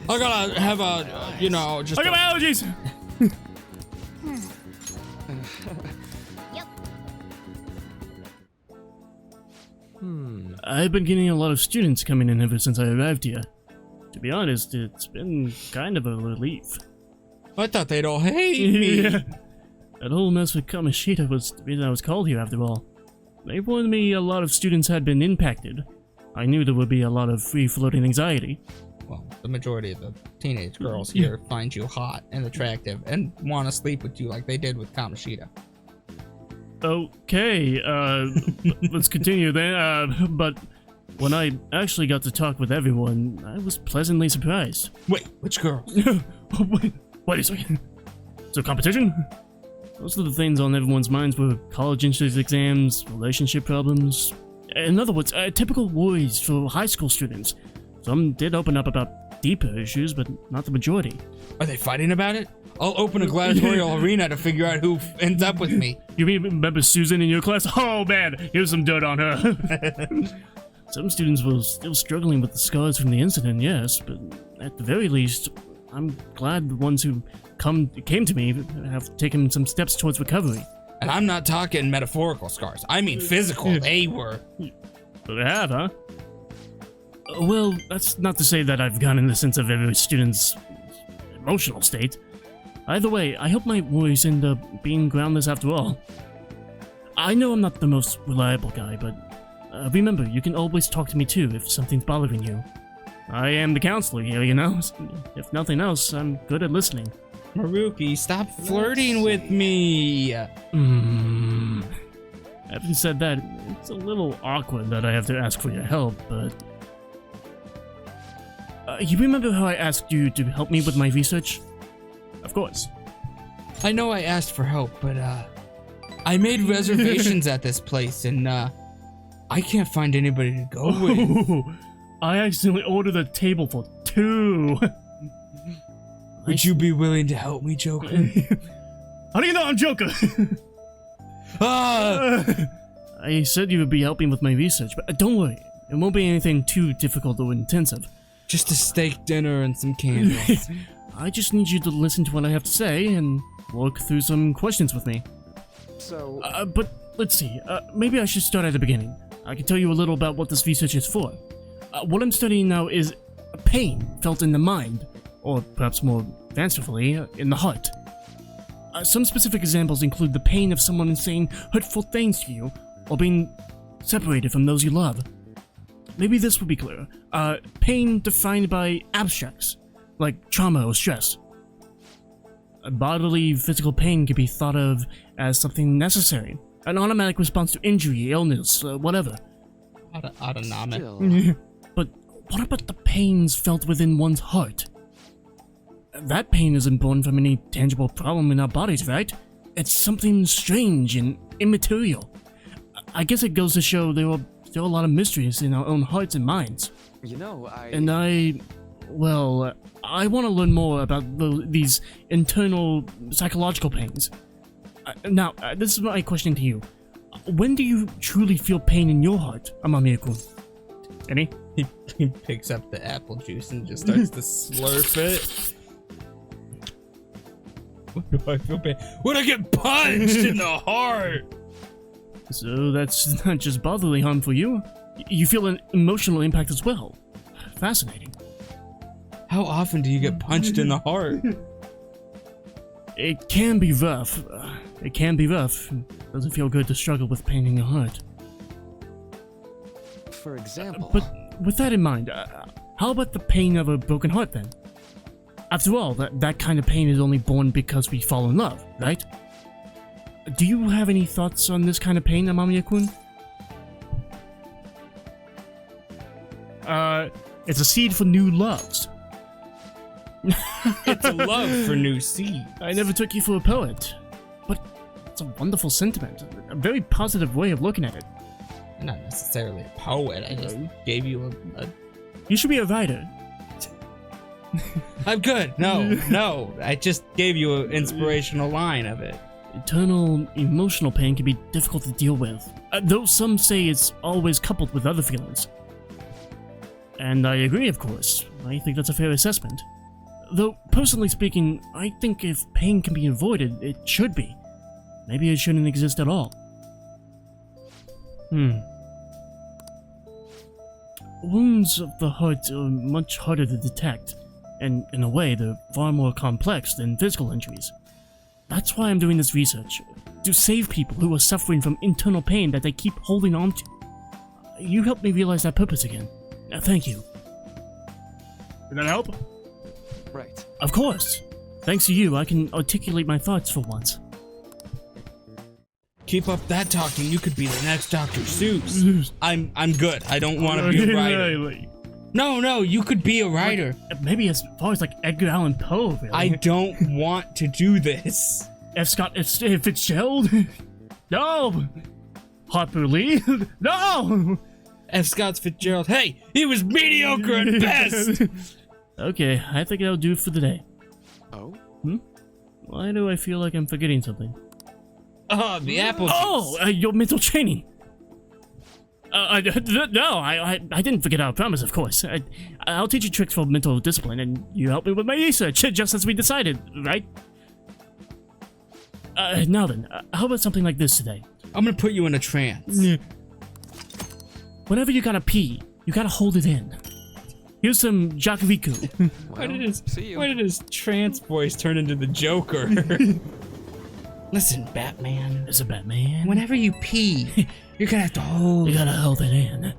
B: I gotta have a, just.
A: I got my allergies!
F: Yep.
A: I've been getting a lot of students coming in ever since I arrived here. To be honest, it's been kind of a relief.
B: I thought they'd all hate me.
A: Yeah. That whole mess with Kamoshida was the reason I was called here after all. They warned me a lot of students had been impacted. I knew there would be a lot of free-floating anxiety.
B: Well, the majority of the teenage girls here find you hot and attractive and want to sleep with you like they did with Kamoshida.
A: Okay, let's continue then. But when I actually got to talk with everyone, I was pleasantly surprised.
B: Wait, which girls?
A: Wait a second. So competition? Most of the things on everyone's minds were college entrance exams, relationship problems. In other words, typical worries for high school students. Some did open up about deeper issues, but not the majority.
B: Are they fighting about it? I'll open a gladiatorial arena to figure out who ends up with me.
A: You remember Susan in your class? Oh man, here's some dirt on her. Some students were still struggling with the scars from the incident, yes, but at the very least, I'm glad the ones who came to me have taken some steps towards recovery.
B: And I'm not talking metaphorical scars. I mean physical. They were.
A: But I have, huh? Well, that's not to say that I've gone in the sense of every student's emotional state. Either way, I hope my worries end up being groundless after all. I know I'm not the most reliable guy, but remember, you can always talk to me too if something's bothering you. I am the counselor here, you know? If nothing else, I'm good at listening.
B: Maruki, stop flirting with me!
A: Having said that, it's a little awkward that I have to ask for your help, but... you remember how I asked you to help me with my research? Of course.
B: I know I asked for help, but I made reservations at this place, and I can't find anybody to go with.
A: I accidentally ordered a table for 2.
B: Would you be willing to help me, Joker?
A: How do you know I'm Joker? I said you would be helping with my research, but don't worry. It won't be anything too difficult or intensive.
B: Just a steak dinner and some candles.
A: I just need you to listen to what I have to say and work through some questions with me.
C: So...
A: but let's see. Maybe I should start at the beginning. I can tell you a little about what this research is for. What I'm studying now is pain felt in the mind, or perhaps more fancifully, in the heart. Some specific examples include the pain of someone saying hurtful things to you, or being separated from those you love. Maybe this will be clear. Pain defined by abstracts, like trauma or stress. Bodily physical pain can be thought of as something necessary, an automatic response to injury, illness, whatever.
B: Autonomic.
A: But what about the pains felt within one's heart? That pain isn't born from any tangible problem in our bodies, right? It's something strange and immaterial. I guess it goes to show there are still a lot of mysteries in our own hearts and minds.
C: You know,
A: I want to learn more about these internal psychological pains. Now, this is my question to you. When do you truly feel pain in your heart, Amamiya-kun? Any?
B: He picks up the apple juice and just starts to slurp it. When do I feel pain? When I get punched in the heart!
A: So that's not just bodily harm for you. You feel an emotional impact as well. Fascinating.
B: How often do you get punched in the heart?
A: It can be rough. It doesn't feel good to struggle with pain in your heart.
C: For example...
A: But with that in mind, how about the pain of a broken heart then? After all, that kind of pain is only born because we fall in love, right? Do you have any thoughts on this kind of pain, Amamiya-kun? It's a seed for new loves.
B: It's a love for new seeds.
A: I never took you for a poet, but it's a wonderful sentiment, a very positive way of looking at it.
B: I'm not necessarily a poet, I just gave you a...
A: You should be a writer.
B: I'm good. No, I just gave you an inspirational line of it.
A: Eternal emotional pain can be difficult to deal with, though some say it's always coupled with other feelings. And I agree, of course. I think that's a fair assessment. Though, personally speaking, I think if pain can be avoided, it should be. Maybe it shouldn't exist at all. Wounds of the heart are much harder to detect, and in a way, they're far more complex than physical injuries. That's why I'm doing this research, to save people who are suffering from internal pain that they keep holding on to. You helped me realize that purpose again. Thank you. Did that help?
C: Right.
A: Of course. Thanks to you, I can articulate my thoughts for once.
B: Keep up that talking, you could be the next Dr. Seuss. I'm good. I don't want to be a writer. No, you could be a writer.
A: Maybe as far as like Edgar Allan Poe, really.
B: I don't want to do this.
A: F. Scott Fitzgerald? No! Harper Lee? No!
B: F. Scott Fitzgerald. Hey, he was mediocre at best!
A: Okay, I think that'll do it for the day.
C: Oh?
A: Why do I feel like I'm forgetting something?
B: Oh, the apple juice.
A: Oh, your mental training. No, I didn't forget our promise, of course. I'll teach you tricks for mental discipline, and you help me with my research, just as we decided, right? Now then, how about something like this today?
B: I'm gonna put you in a trance.
A: Whenever you gotta pee, you gotta hold it in. Here's some Jakoviku.
B: Why did his trance voice turn into the Joker? Listen, Batman.
A: It's a Batman.
B: Whenever you pee, you're gonna have to hold.
A: You gotta hold it in.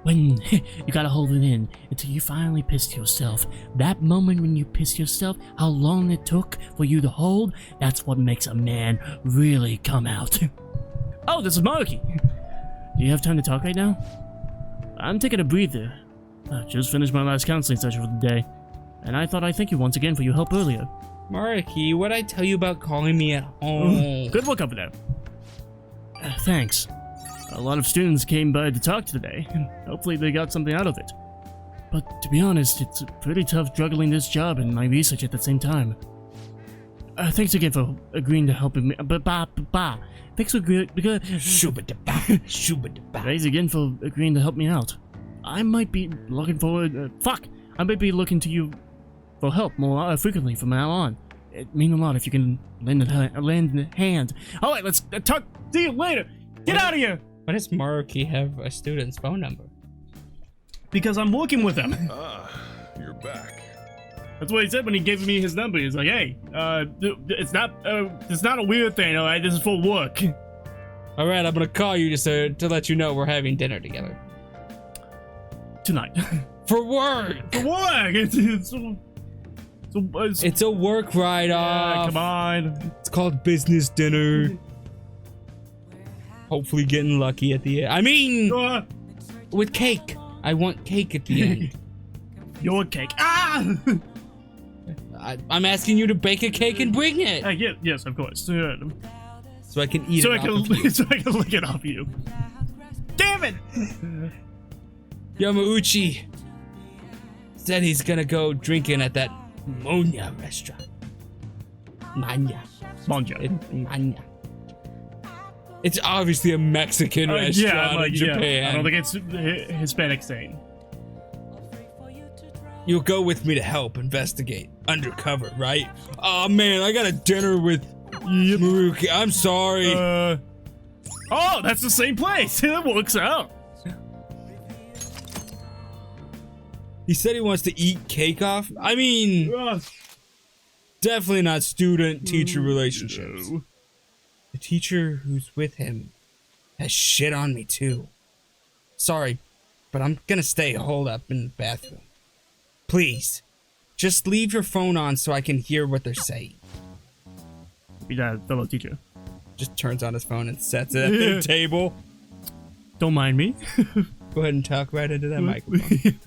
A: When you gotta hold it in until you finally piss yourself. That moment when you piss yourself, how long it took for you to hold, that's what makes a man really come out. Oh, this is Marky. Do you have time to talk right now? I'm taking a breather. I just finished my last counseling session for the day, and I thought I'd thank you once again for your help earlier.
B: Marky, what'd I tell you about calling me at home?
A: Good work over there. Thanks. A lot of students came by to talk today, and hopefully they got something out of it. But to be honest, it's pretty tough juggling this job and my research at the same time. Thanks again for agreeing to help me. Thanks for Thanks again for agreeing to help me out. I might be looking forward. I might be looking to you for help more frequently from now on. It means a lot if you can lend a hand. All right, let's talk. See you later. Get out of here.
B: Why does Marky have a student's phone number?
A: Because I'm working with him.
H: You're back.
A: That's what he said when he gave me his number. He's like, "Hey, it's not a weird thing. All right, this is for work."
B: All right, I'm gonna call you just to let you know we're having dinner together
A: Tonight.
B: for work.
A: For work.
B: It's a work write-off.
A: Come on.
B: It's called business dinner. Hopefully getting lucky at the end. I mean, with cake. I want cake at the end.
A: Your cake.
B: I'm asking you to bake a cake and bring it.
A: Yes, of course.
B: So I can eat it off of you.
A: So I can lick it off you. Damn it!
B: Yamauchi said he's gonna go drinking at that Monya restaurant. Manya. Manya. It's obviously a Mexican restaurant in Japan.
A: I don't think it's Hispanic thing.
B: You'll go with me to help investigate. Undercover, right? Oh man, I got a dinner with Maruki. I'm sorry.
A: Oh, that's the same place. It works out.
B: He said he wants to eat cake off. I mean, definitely not student-teacher relationships.
A: No.
B: The teacher who's with him has shit on me too. Sorry, but I'm gonna stay holed up in the bathroom. Please, just leave your phone on so I can hear what they're saying.
A: Be that fellow teacher.
B: Just turns on his phone and sets it at the table.
A: Don't mind me.
B: Go ahead and talk right into that microphone.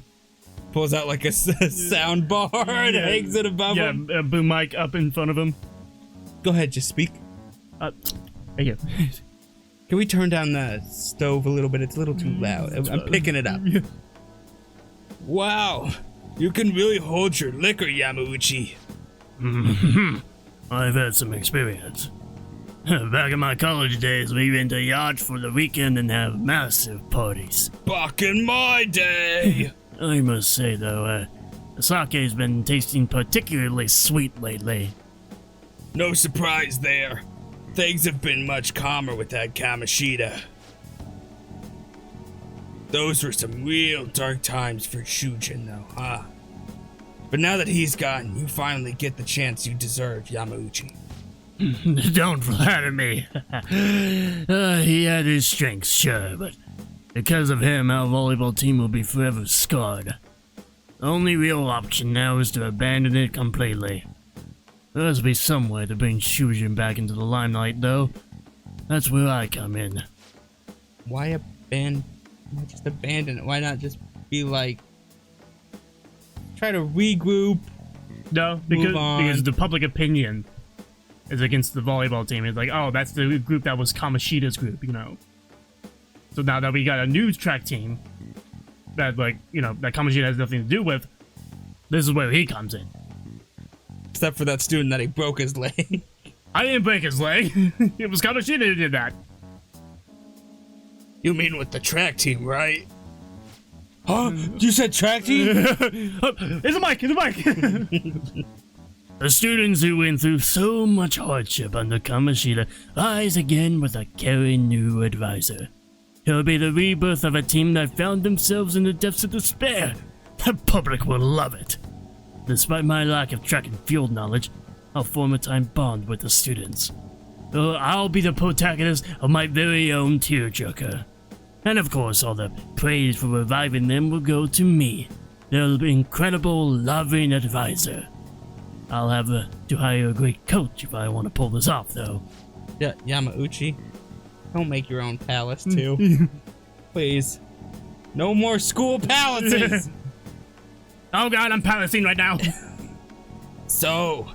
B: Pulls out like a sound bar and hangs it above him.
A: Yeah, boom mic up in front of him.
B: Go ahead, just speak.
A: Thank you.
B: Can we turn down the stove a little bit? It's a little too loud. I'm picking it up. Wow, you can really hold your liquor, Yamauchi.
A: I've had some experience. Back in my college days, we went to yacht for the weekend and have massive parties.
B: Back in my day.
A: I must say, though, the sake's been tasting particularly sweet lately.
B: No surprise there. Things have been much calmer with that Kamoshida. Those were some real dark times for Shujin, though, huh? But now that he's gone, you finally get the chance you deserve, Yamauchi.
A: Don't flatter me. He had his strengths, sure, but because of him, our volleyball team will be forever scarred. The only real option now is to abandon it completely. There has to be some way to bring Shujin back into the limelight, though. That's where I come in.
B: Why just abandon it? Why not just be like, try to regroup?
A: No, because the public opinion is against the volleyball team. It's like, oh, that's the group that was Kamoshida's group, you know. So now that we got a new track team that, like, you know, that Kamoshida has nothing to do with, this is where he comes in.
B: Except for that student that he broke his leg.
A: I didn't break his leg. It was Kamoshida who did that.
B: You mean with the track team, right? Huh? You said track team?
A: It's a mic! The students who went through so much hardship under Kamoshida rise again with a caring new advisor. He'll be the rebirth of a team that found themselves in the depths of despair. The public will love it. Despite my lack of track and field knowledge, I'll form a time bond with the students. I'll be the protagonist of my very own tearjerker. And of course, all the praise for reviving them will go to me, their incredible, loving advisor. I'll have to hire a great coach if I want to pull this off, though.
B: Yeah, Yamauchi, don't make your own palace, too. Please. No more school palaces!
A: Oh god, I'm palacing right now.
B: So,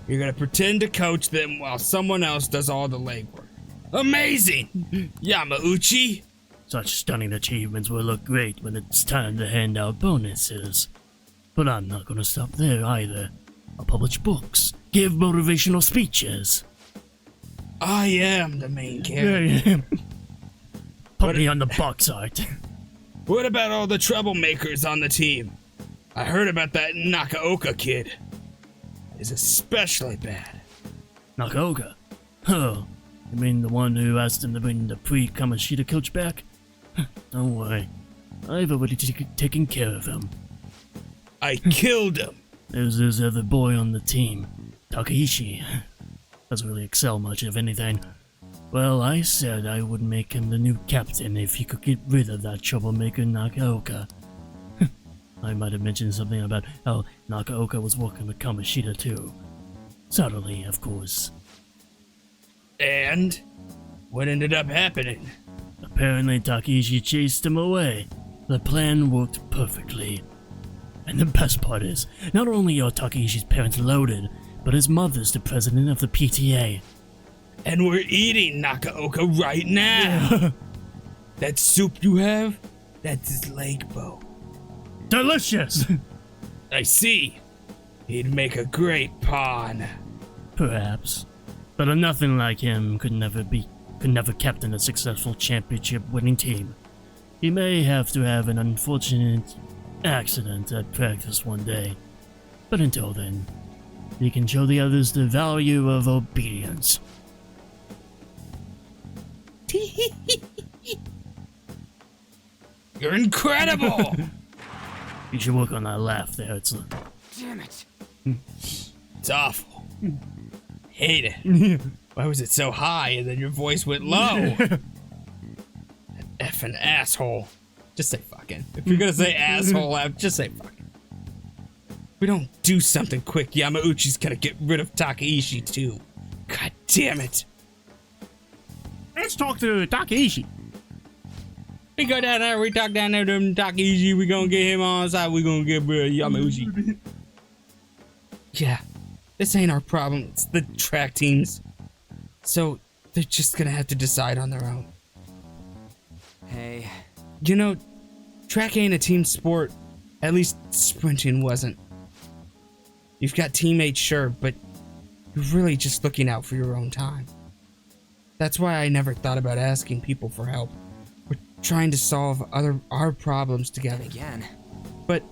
B: you're gonna pretend to coach them while someone else does all the legwork. Amazing! Yamauchi!
A: Such stunning achievements will look great when it's time to hand out bonuses. But I'm not gonna stop there either. I'll publish books, give motivational speeches.
B: I am the main character.
A: Put me on the box art.
B: What about all the troublemakers on the team? I heard about that Nakaoka kid. He's especially bad.
A: Nakaoka? Oh, you mean the one who asked him to bring the pre-Kamoshida coach back? Don't worry, I've already taken care of him.
B: I killed him.
A: There's this other boy on the team, Takaishi. Doesn't really excel much of anything. Well, I said I would make him the new captain if he could get rid of that troublemaker Nakaoka. I might have mentioned something about how Nakaoka was working with Kamoshida too. Subtly, of course.
B: And? What ended up happening?
A: Apparently Takaishi chased him away. The plan worked perfectly. And the best part is, not only are Takaishi's parents loaded, but his mother's the president of the PTA.
B: And we're eating Nakaoka right now! That soup you have? That's his leg bone.
A: Delicious!
B: I see. He'd make a great pawn.
A: Perhaps. But nothing like him could never captain a successful championship-winning team. He may have to have an unfortunate accident at practice one day. But until then, he can show the others the value of obedience.
B: You're incredible!
A: You should work on that laugh there.
C: Damn it.
B: It's awful. Hate it. Why was it so high and then your voice went low? That effing asshole. Just say fucking. If you're gonna say asshole, just say fucking. If we don't do something quick, Yamauchi's gonna get rid of Takaishi too. God damn it.
A: Let's talk to Takaishi.
B: We go down there, we talk down there to Takaishi, we gonna get him on our side, we gonna get rid of Yamauchi. Yeah, this ain't our problem, it's the track teams. So, they're just gonna have to decide on their own.
C: Hey.
B: You know, track ain't a team sport. At least sprinting wasn't. You've got teammates, sure, but you're really just looking out for your own time. That's why I never thought about asking people for help. We're trying to solve our problems together.
C: Again.
B: But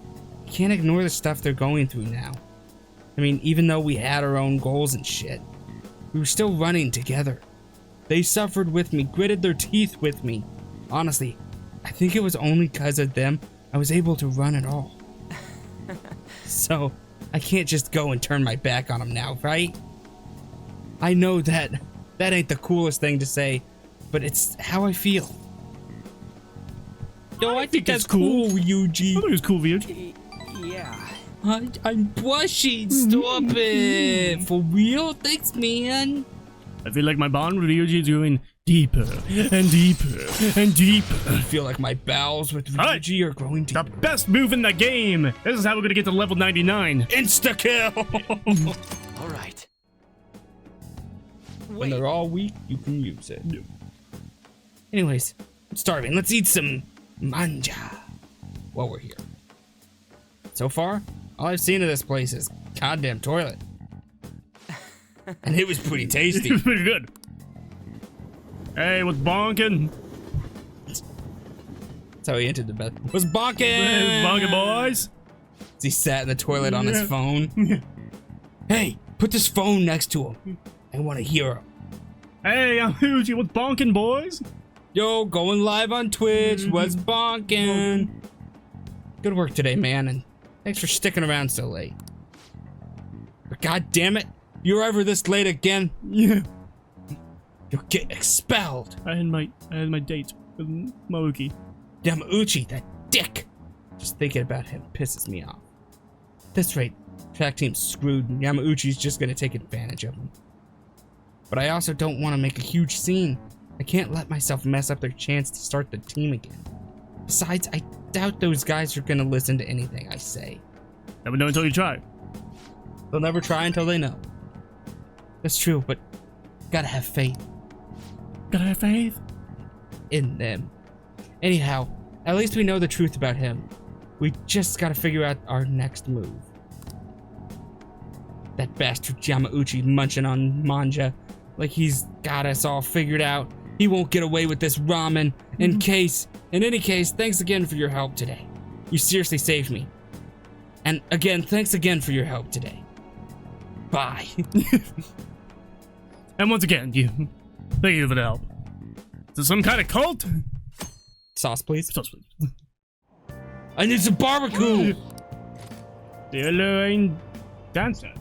B: you can't ignore the stuff they're going through now. I mean, even though we had our own goals and shit, we were still running together. They suffered with me, gritted their teeth with me. Honestly, I think it was only because of them I was able to run at all. So, I can't just go and turn my back on them now, right? I know that ain't the coolest thing to say, but it's how I feel. Yo, I think that's cool, Ryuji.
A: I think it's cool, Ryuji.
C: Yeah.
B: I'm blushing. Stop it. For real? Thanks, man.
A: I feel like my bond with Ryuji is going deeper and deeper and deeper.
B: I feel like my bowels with Ryuji are growing deeper.
A: The best move in the game. This is how we're gonna get to level 99.
B: Insta kill.
C: All right.
B: When they're all weak, you can use it. Anyways, I'm starving. Let's eat some manja while we're here. So far, all I've seen of this place is goddamn toilet. And it was pretty tasty.
A: It was pretty good. Hey, what's bonking?
B: That's how he entered the bed. Was bonking!
A: Hey, bonking, boys.
B: He sat in the toilet on his phone. Hey, put this phone next to him. I want to hear him.
A: Hey, I'm Uchi with bonking, boys.
B: Yo, going live on Twitch. What's bonking? Good work today, man, and thanks for sticking around so late. But god damn it, you're ever this late again,
A: Yeah.
B: you'll get expelled.
A: I had my date with Mauki.
B: Yamauchi, that dick. Just thinking about him pisses me off. At this rate, track team's screwed and Yamauchi's just gonna take advantage of him. But I also don't want to make a huge scene. I can't let myself mess up their chance to start the team again. Besides, I doubt those guys are gonna listen to anything I say.
A: Never know until you try.
B: They'll never try until they know. That's true, but gotta have faith
A: Gotta have faith.
B: in them. Anyhow, at least we know the truth about him. We just gotta figure out our next move. That bastard Yamauchi munching on manja like he's got us all figured out. He won't get away with this ramen. In any case, thanks again for your help today. You seriously saved me. And again, thanks again for your help today. Bye.
A: And once again, thank you for the help. Is this some kind of cult?
B: Sauce, please.
A: Sauce, please.
B: I need some barbecue.
A: The alluring dancer.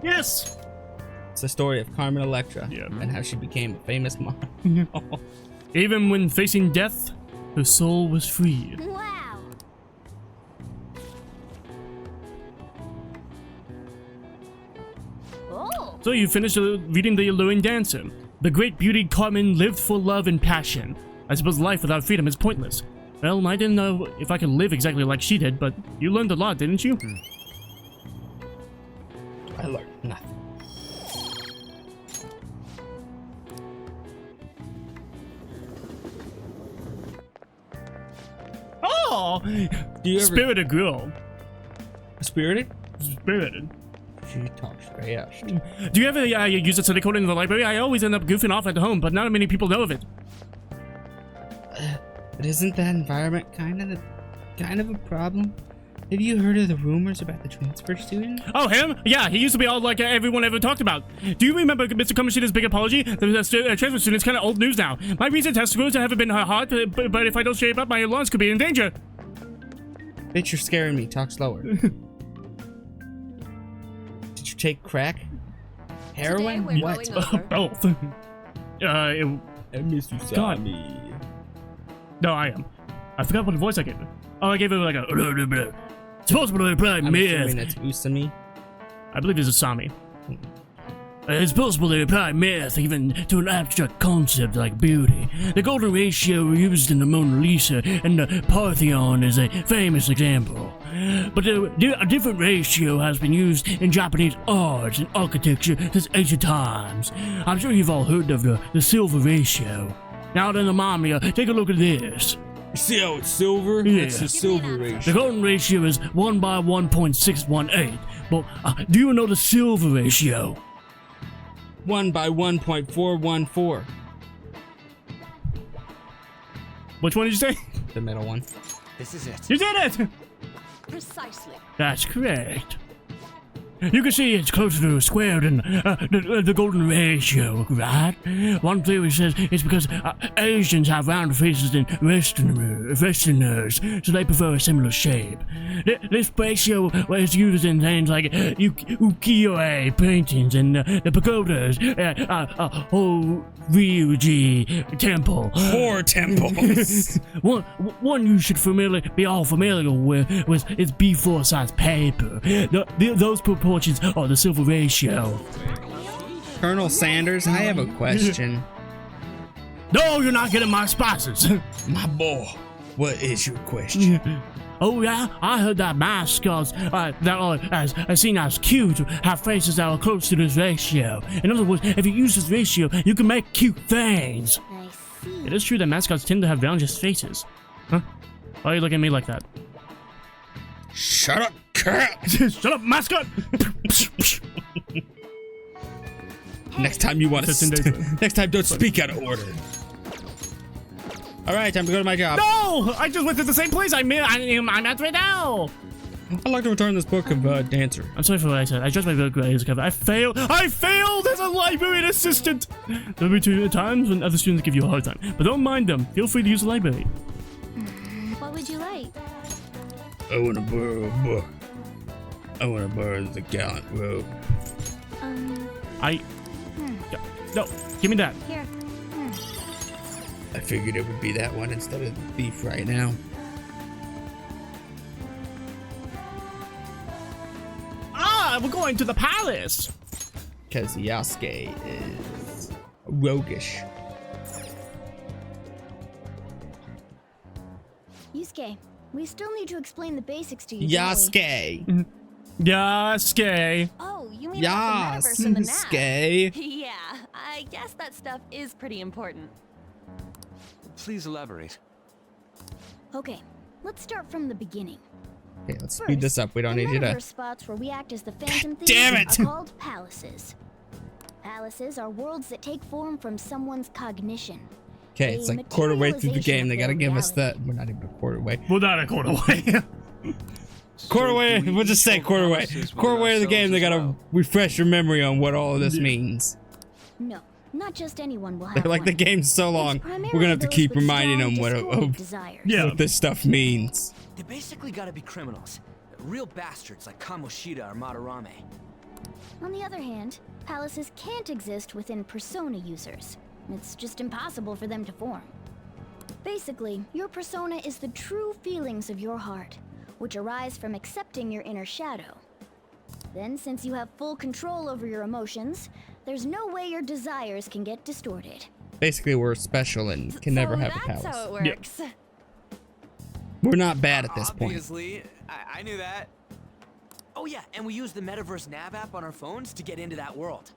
A: Yes.
B: It's the story of Carmen Electra and how she became a famous model.
A: Even when facing death, her soul was free.
F: Wow. Oh.
A: So you finished reading The Alluring Dancer. The great beauty Carmen lived for love and passion. I suppose life without freedom is pointless. Well, I didn't know if I could live exactly like she did, but you learned a lot, didn't you?
B: I learned nothing.
A: Oh!
B: Do you ever
A: Spirited girl.
B: spirited?
A: Spirited.
B: She talks fast.
A: Do you ever use a study code in the library? I always end up goofing off at home, but not many people know of it.
B: But isn't that environment kind of a problem? Have you heard of the rumors about the transfer student?
A: Oh, him? Yeah, he used to be all like everyone ever talked about. Do you remember Mr. Kamashita's big apology? The transfer student's kind of old news now. My recent testicles haven't been hot, but if I don't shave up, my lungs could be in danger.
B: Bitch, you're scaring me. Talk slower. Did you take crack? Heroin?
D: Today we're
B: What?
D: going over-
A: Both.
B: I miss you,
A: God. No, I am. I forgot what voice I gave her. Oh, I gave her like a... Supposedly prime
B: I'm
A: myth.
B: assuming it's Usami.
A: I believe it's Asami. It's possibly a prime myth, even to an abstract concept like beauty. The golden ratio used in the Mona Lisa and the Parthenon is a famous example. But a different ratio has been used in Japanese art and architecture since ancient times. I'm sure you've all heard of the silver ratio. Now then, Amamiya, take a look at this.
B: You see how it's silver?
A: Yeah.
B: It's the silver
A: The
B: ratio.
A: golden ratio is 1 by 1.618. But do you know the silver ratio?
B: 1 by 1.414.
A: Which one did you say?
B: The middle one.
C: This is it.
A: You did it!
D: Precisely.
A: That's correct. You can see it's closer to a square than the golden ratio, right? One theory says it's because Asians have rounder faces than Westerners, so they prefer a similar shape. This ratio is used in things like ukiyo-e paintings and the pagodas, Ryuji Temple.
B: 4 temples.
A: One you should be all familiar with is B4 size paper. Those proportions are the silver ratio.
B: Colonel Sanders, I have a question.
A: No, you're not getting my spices.
B: My boy, what is your question?
A: Oh yeah, I heard that mascots that are as seen as cute have faces that are close to this ratio. In other words, if you use this ratio, you can make cute things.
F: I see.
A: It is true that mascots tend to have roundest faces. Huh? Why are you looking at me like that?
B: Shut up, cat!
A: Shut up, mascot!
B: Next time you want to... Next time, don't speak out of order. All right, time to go to my job.
A: No! I just went to the same place I'm at right now!
B: I'd like to return this book of Dancer.
A: I'm sorry for what I said. I judged my book grades cover. I failed as a librarian assistant! There'll be 2 times when other students give you a hard time. But don't mind them. Feel free to use the library.
F: What would you like?
B: I want to borrow a book. I want to borrow the gallant robe.
A: No, give me that.
F: Here.
B: I figured it would be that one instead of the beef right now.
A: Ah, we're going to the palace.
B: Because Yasuke is roguish.
F: Yusuke, we still need to explain the basics to you. don't we?
B: Yasuke.
A: Yasuke.
D: Oh, you mean about the metaverse and the map?
B: Yasuke.
D: Yeah, I guess that stuff is pretty important.
E: Please elaborate.
F: Okay, let's start from the beginning.
B: Okay, let's speed this up. We don't
F: the
B: need you to.
F: metaverse spots where we act as the phantom thieves
B: damn it!
F: are called palaces. Palaces are worlds that take form from someone's cognition.
B: Okay, it's like a quarter way through the game. They gotta give us
F: reality.
B: that. We're not even a quarter way.
A: We're not a quarter way.
B: Quarter way. We'll just say quarter way. Quarter way of the game. They gotta refresh your memory on what all of this means.
F: No, not just anyone will have
B: Like the
F: one.
B: game's so long,
F: It's primarily
B: we're gonna have to
F: those
B: keep
F: with
B: reminding
F: strong
B: them
F: discordant desires.
B: what this stuff means.
C: They basically gotta be criminals. Real bastards like Kamoshida or Madarame.
F: On the other hand, palaces can't exist within persona users. It's just impossible for them to form. Basically, your persona is the true feelings of your heart, which arise from accepting your inner shadow. Then, since you have full control over your emotions, there's no way your desires can get distorted.
B: Basically, we're special and can never have a
D: That's
B: palace.
D: how it works.
B: We're not bad at this point.
C: Obviously, I knew that. Oh yeah, and we use the Metaverse Nav app on our phones to get into that world.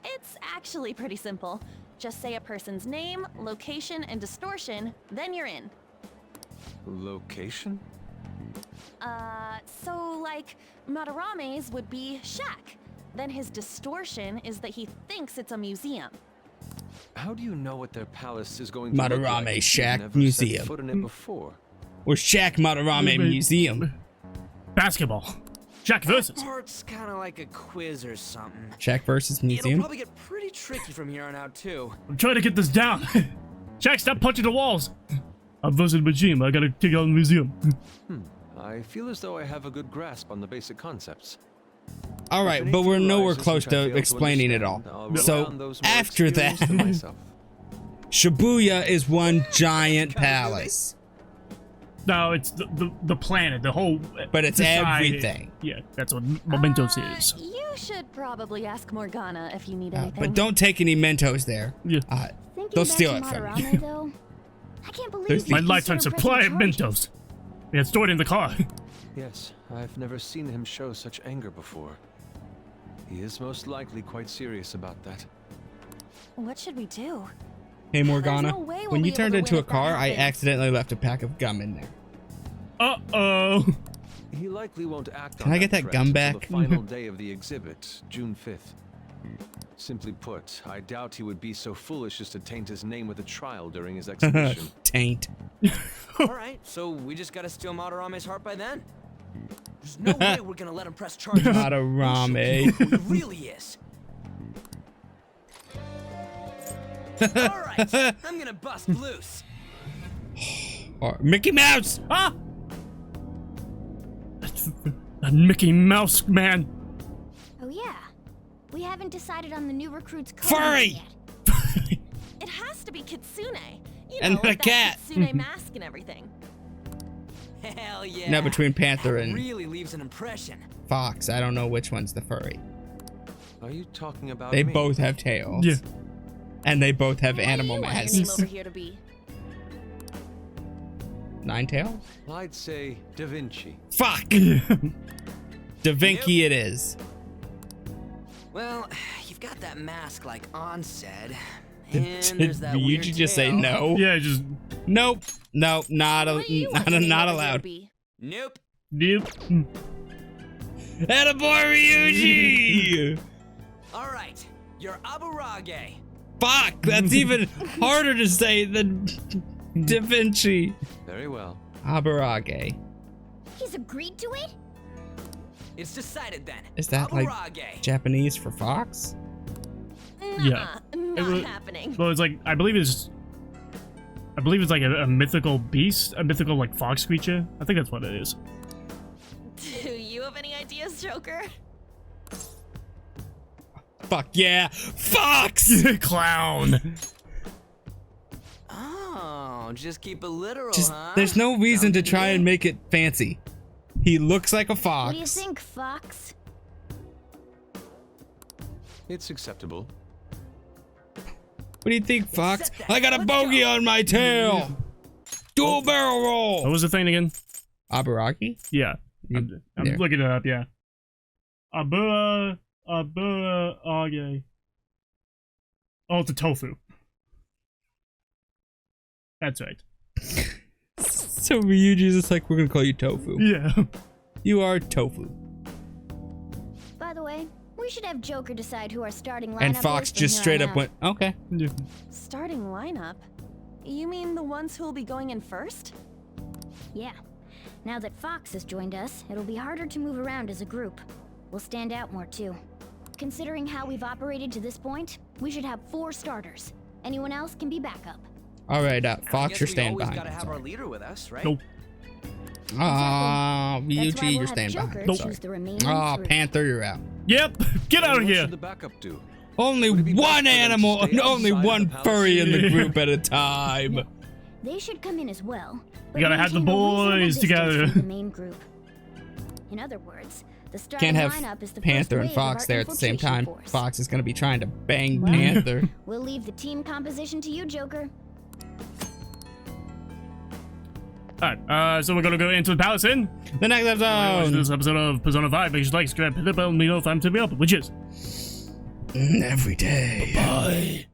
D: It's actually pretty simple. Just say a person's name, location, and distortion, then you're in.
E: Location?
D: So like, Madarame's would be Shaq. Then his distortion is that he thinks it's a museum.
E: How do you know what their palace is going to look like?
B: Madarame
E: You've
B: Shack
E: never
B: Museum.
E: set foot in it before.
B: Or Shaq Madarame Museum.
A: Basketball. Shaq versus.
C: Or it's kind of like a quiz or something.
B: Shaq versus
C: It'll
B: Museum.
C: probably get pretty tricky from here on out too.
A: I'm trying to get this down. Shaq, stop punching the walls. I'm versus museum. I gotta take out the museum.
E: I feel as though I have a good grasp on the basic concepts.
B: All right,
E: If
B: but we're
E: anything
B: nowhere
E: arises
B: close
E: which I
B: to
E: fail
B: explaining it all.
E: understand, I'll rely
B: So
E: on those more
B: after that,
E: experienced than myself.
B: Shibuya is one giant palace,
A: No, it's the planet, the whole.
B: but it's
A: society.
B: everything.
A: Yeah, that's what Mementos is.
D: You should probably ask Morgana if you need anything.
B: But don't take any Mentos there.
A: Yeah.
F: Thinking
B: They'll
F: back
B: steal
F: to
B: it from
F: Madarame,
B: you.
F: though, I can't believe
B: There's
F: you
A: My
F: consider
A: lifetime supply of
F: pressing
A: Mentos.
F: charges.
A: We had stored in the car.
E: Yes, I've never seen him show such anger before. He is most likely quite serious about that.
D: What should we do?
B: Hey Morgana,
D: no way we'll
B: when
D: be
B: you
D: able
B: turned
D: to
B: into
D: win
B: a
D: if that
B: car, I
D: happens.
B: accidentally left a pack of gum in there.
A: Uh-oh.
E: He likely won't act
B: Can
E: on
B: I get that
E: threat
B: gum
E: until
B: back?
E: the final day of the exhibit, June 5th. Simply put, I doubt he would be so foolish as to taint his name with a trial during his exhibition.
B: Taint.
C: Alright, so we just gotta steal Madarame's heart by then? There's no way we're gonna let him press charges.
B: Madarame.
C: Who he really is. Alright, I'm gonna bust loose.
B: Or Mickey Mouse.
A: Ah! That Mickey Mouse man.
F: Oh yeah, we haven't decided on the new recruit's code
B: Furry!
F: yet.
D: It has to be Kitsune. You
B: And
D: know,
B: the
D: with
B: cat.
D: that Kitsune mask and everything.
C: Hell yeah.
B: Now between Panther
C: That
B: and
C: really leaves an impression.
B: Fox, I don't know which one's the furry.
E: Are you talking about
B: They
E: me?
B: both have tails.
A: Yeah.
B: And they both have animal
D: What do you want your name
B: masks.
D: over here to be?
B: Nine tails?
E: I'd say Da Vinci.
B: Fuck! Da Vinci it is.
C: Well, you've got that mask like On said. And there's that
B: Did
C: weird
B: you just say
C: tail.
B: no?
A: Yeah, just
B: Nope. Nope. Not
D: What do you want your name
B: not
D: over here to
B: allowed.
D: be?
C: Nope.
A: nope.
B: Attaboy Ryuji!
C: Alright, you're Aburage.
B: Fuck! That's even harder to say than Da Vinci.
E: Very well.
B: Aburage.
F: He's agreed to it?
C: It's decided then.
B: Is that like
C: Aburage.
B: Japanese for fox?
A: Yeah.
D: Not happening.
A: Well, it's like I believe it's like a mythical beast, a mythical like fox creature. I think that's what it is.
D: Do you have any ideas, Joker?
B: Fuck yeah, fox!
A: Clown.
C: Oh, just keep it literal,
B: Just
C: huh?
B: there's no reason
C: Sounds
B: to try
C: good.
B: and make it fancy. He looks like a fox.
F: What do you think, Fox?
E: It's acceptable.
B: What do you think, Fox?
C: Accept that.
B: I got a
C: Let's
B: bogey
C: go.
B: on my tail. Dual barrel
A: What
B: roll.
A: was the thing again?
B: Aburaki?
A: Yeah, I'm
B: there.
A: looking it up. Yeah. Aburage. Oh, it's a tofu. That's right.
B: So Ryuji's just like, we're gonna call you Tofu.
A: Yeah.
B: You are Tofu.
F: By the way, we should have Joker decide who our starting lineup
B: And
F: is
B: Fox
F: from
B: just
F: here
B: straight
F: on
B: up
F: out.
B: went, okay.
A: Yeah.
D: Starting lineup? You mean the ones who'll be going in first?
F: Yeah. Now that Fox has joined us, it'll be harder to move around as a group. We'll stand out more too. Considering how we've operated to this point, we should have 4 starters. Anyone else can be backup.
B: All right,
C: I
B: Fox,
C: guess
B: you're
C: we
B: staying
C: always
B: behind.
C: gotta have
B: Sorry.
C: our leader with us, right?
A: Nope.
F: That's why
B: Ryuji,
F: we'll
B: you're
F: have
B: staying
F: Joker
B: behind.
A: Nope.
B: Sorry.
F: choose the remaining
B: Oh,
F: 3.
B: Panther, you're out.
A: Yep. Get out of
E: What
A: here.
E: should the backup do?
B: Only
E: Would it be best
B: one
E: for them to
B: animal,
E: stay
B: only
E: outside
B: one
E: the palace?
B: furry in the
A: Yeah.
B: group at a time.
F: They should come in as well.
A: You gotta have the
F: maintain a reasonable
A: boys
F: distance
A: together.
F: from the main group. In other words, the starting
B: Can't have
F: lineup is the
B: Panther
F: first
B: and
F: wave
B: Fox
F: of our
B: there at the same
F: infiltration
B: time.
F: force.
B: Fox is gonna be trying to bang
F: Well,
B: Panther.
F: We'll leave the team composition to you, Joker.
A: Alright, so we're gonna go into the palace in.
B: The next episode.
A: This episode of Persona 5. Make sure to like, subscribe, hit the bell, and let me know if I'm to be up, which is
B: Every day.
A: bye.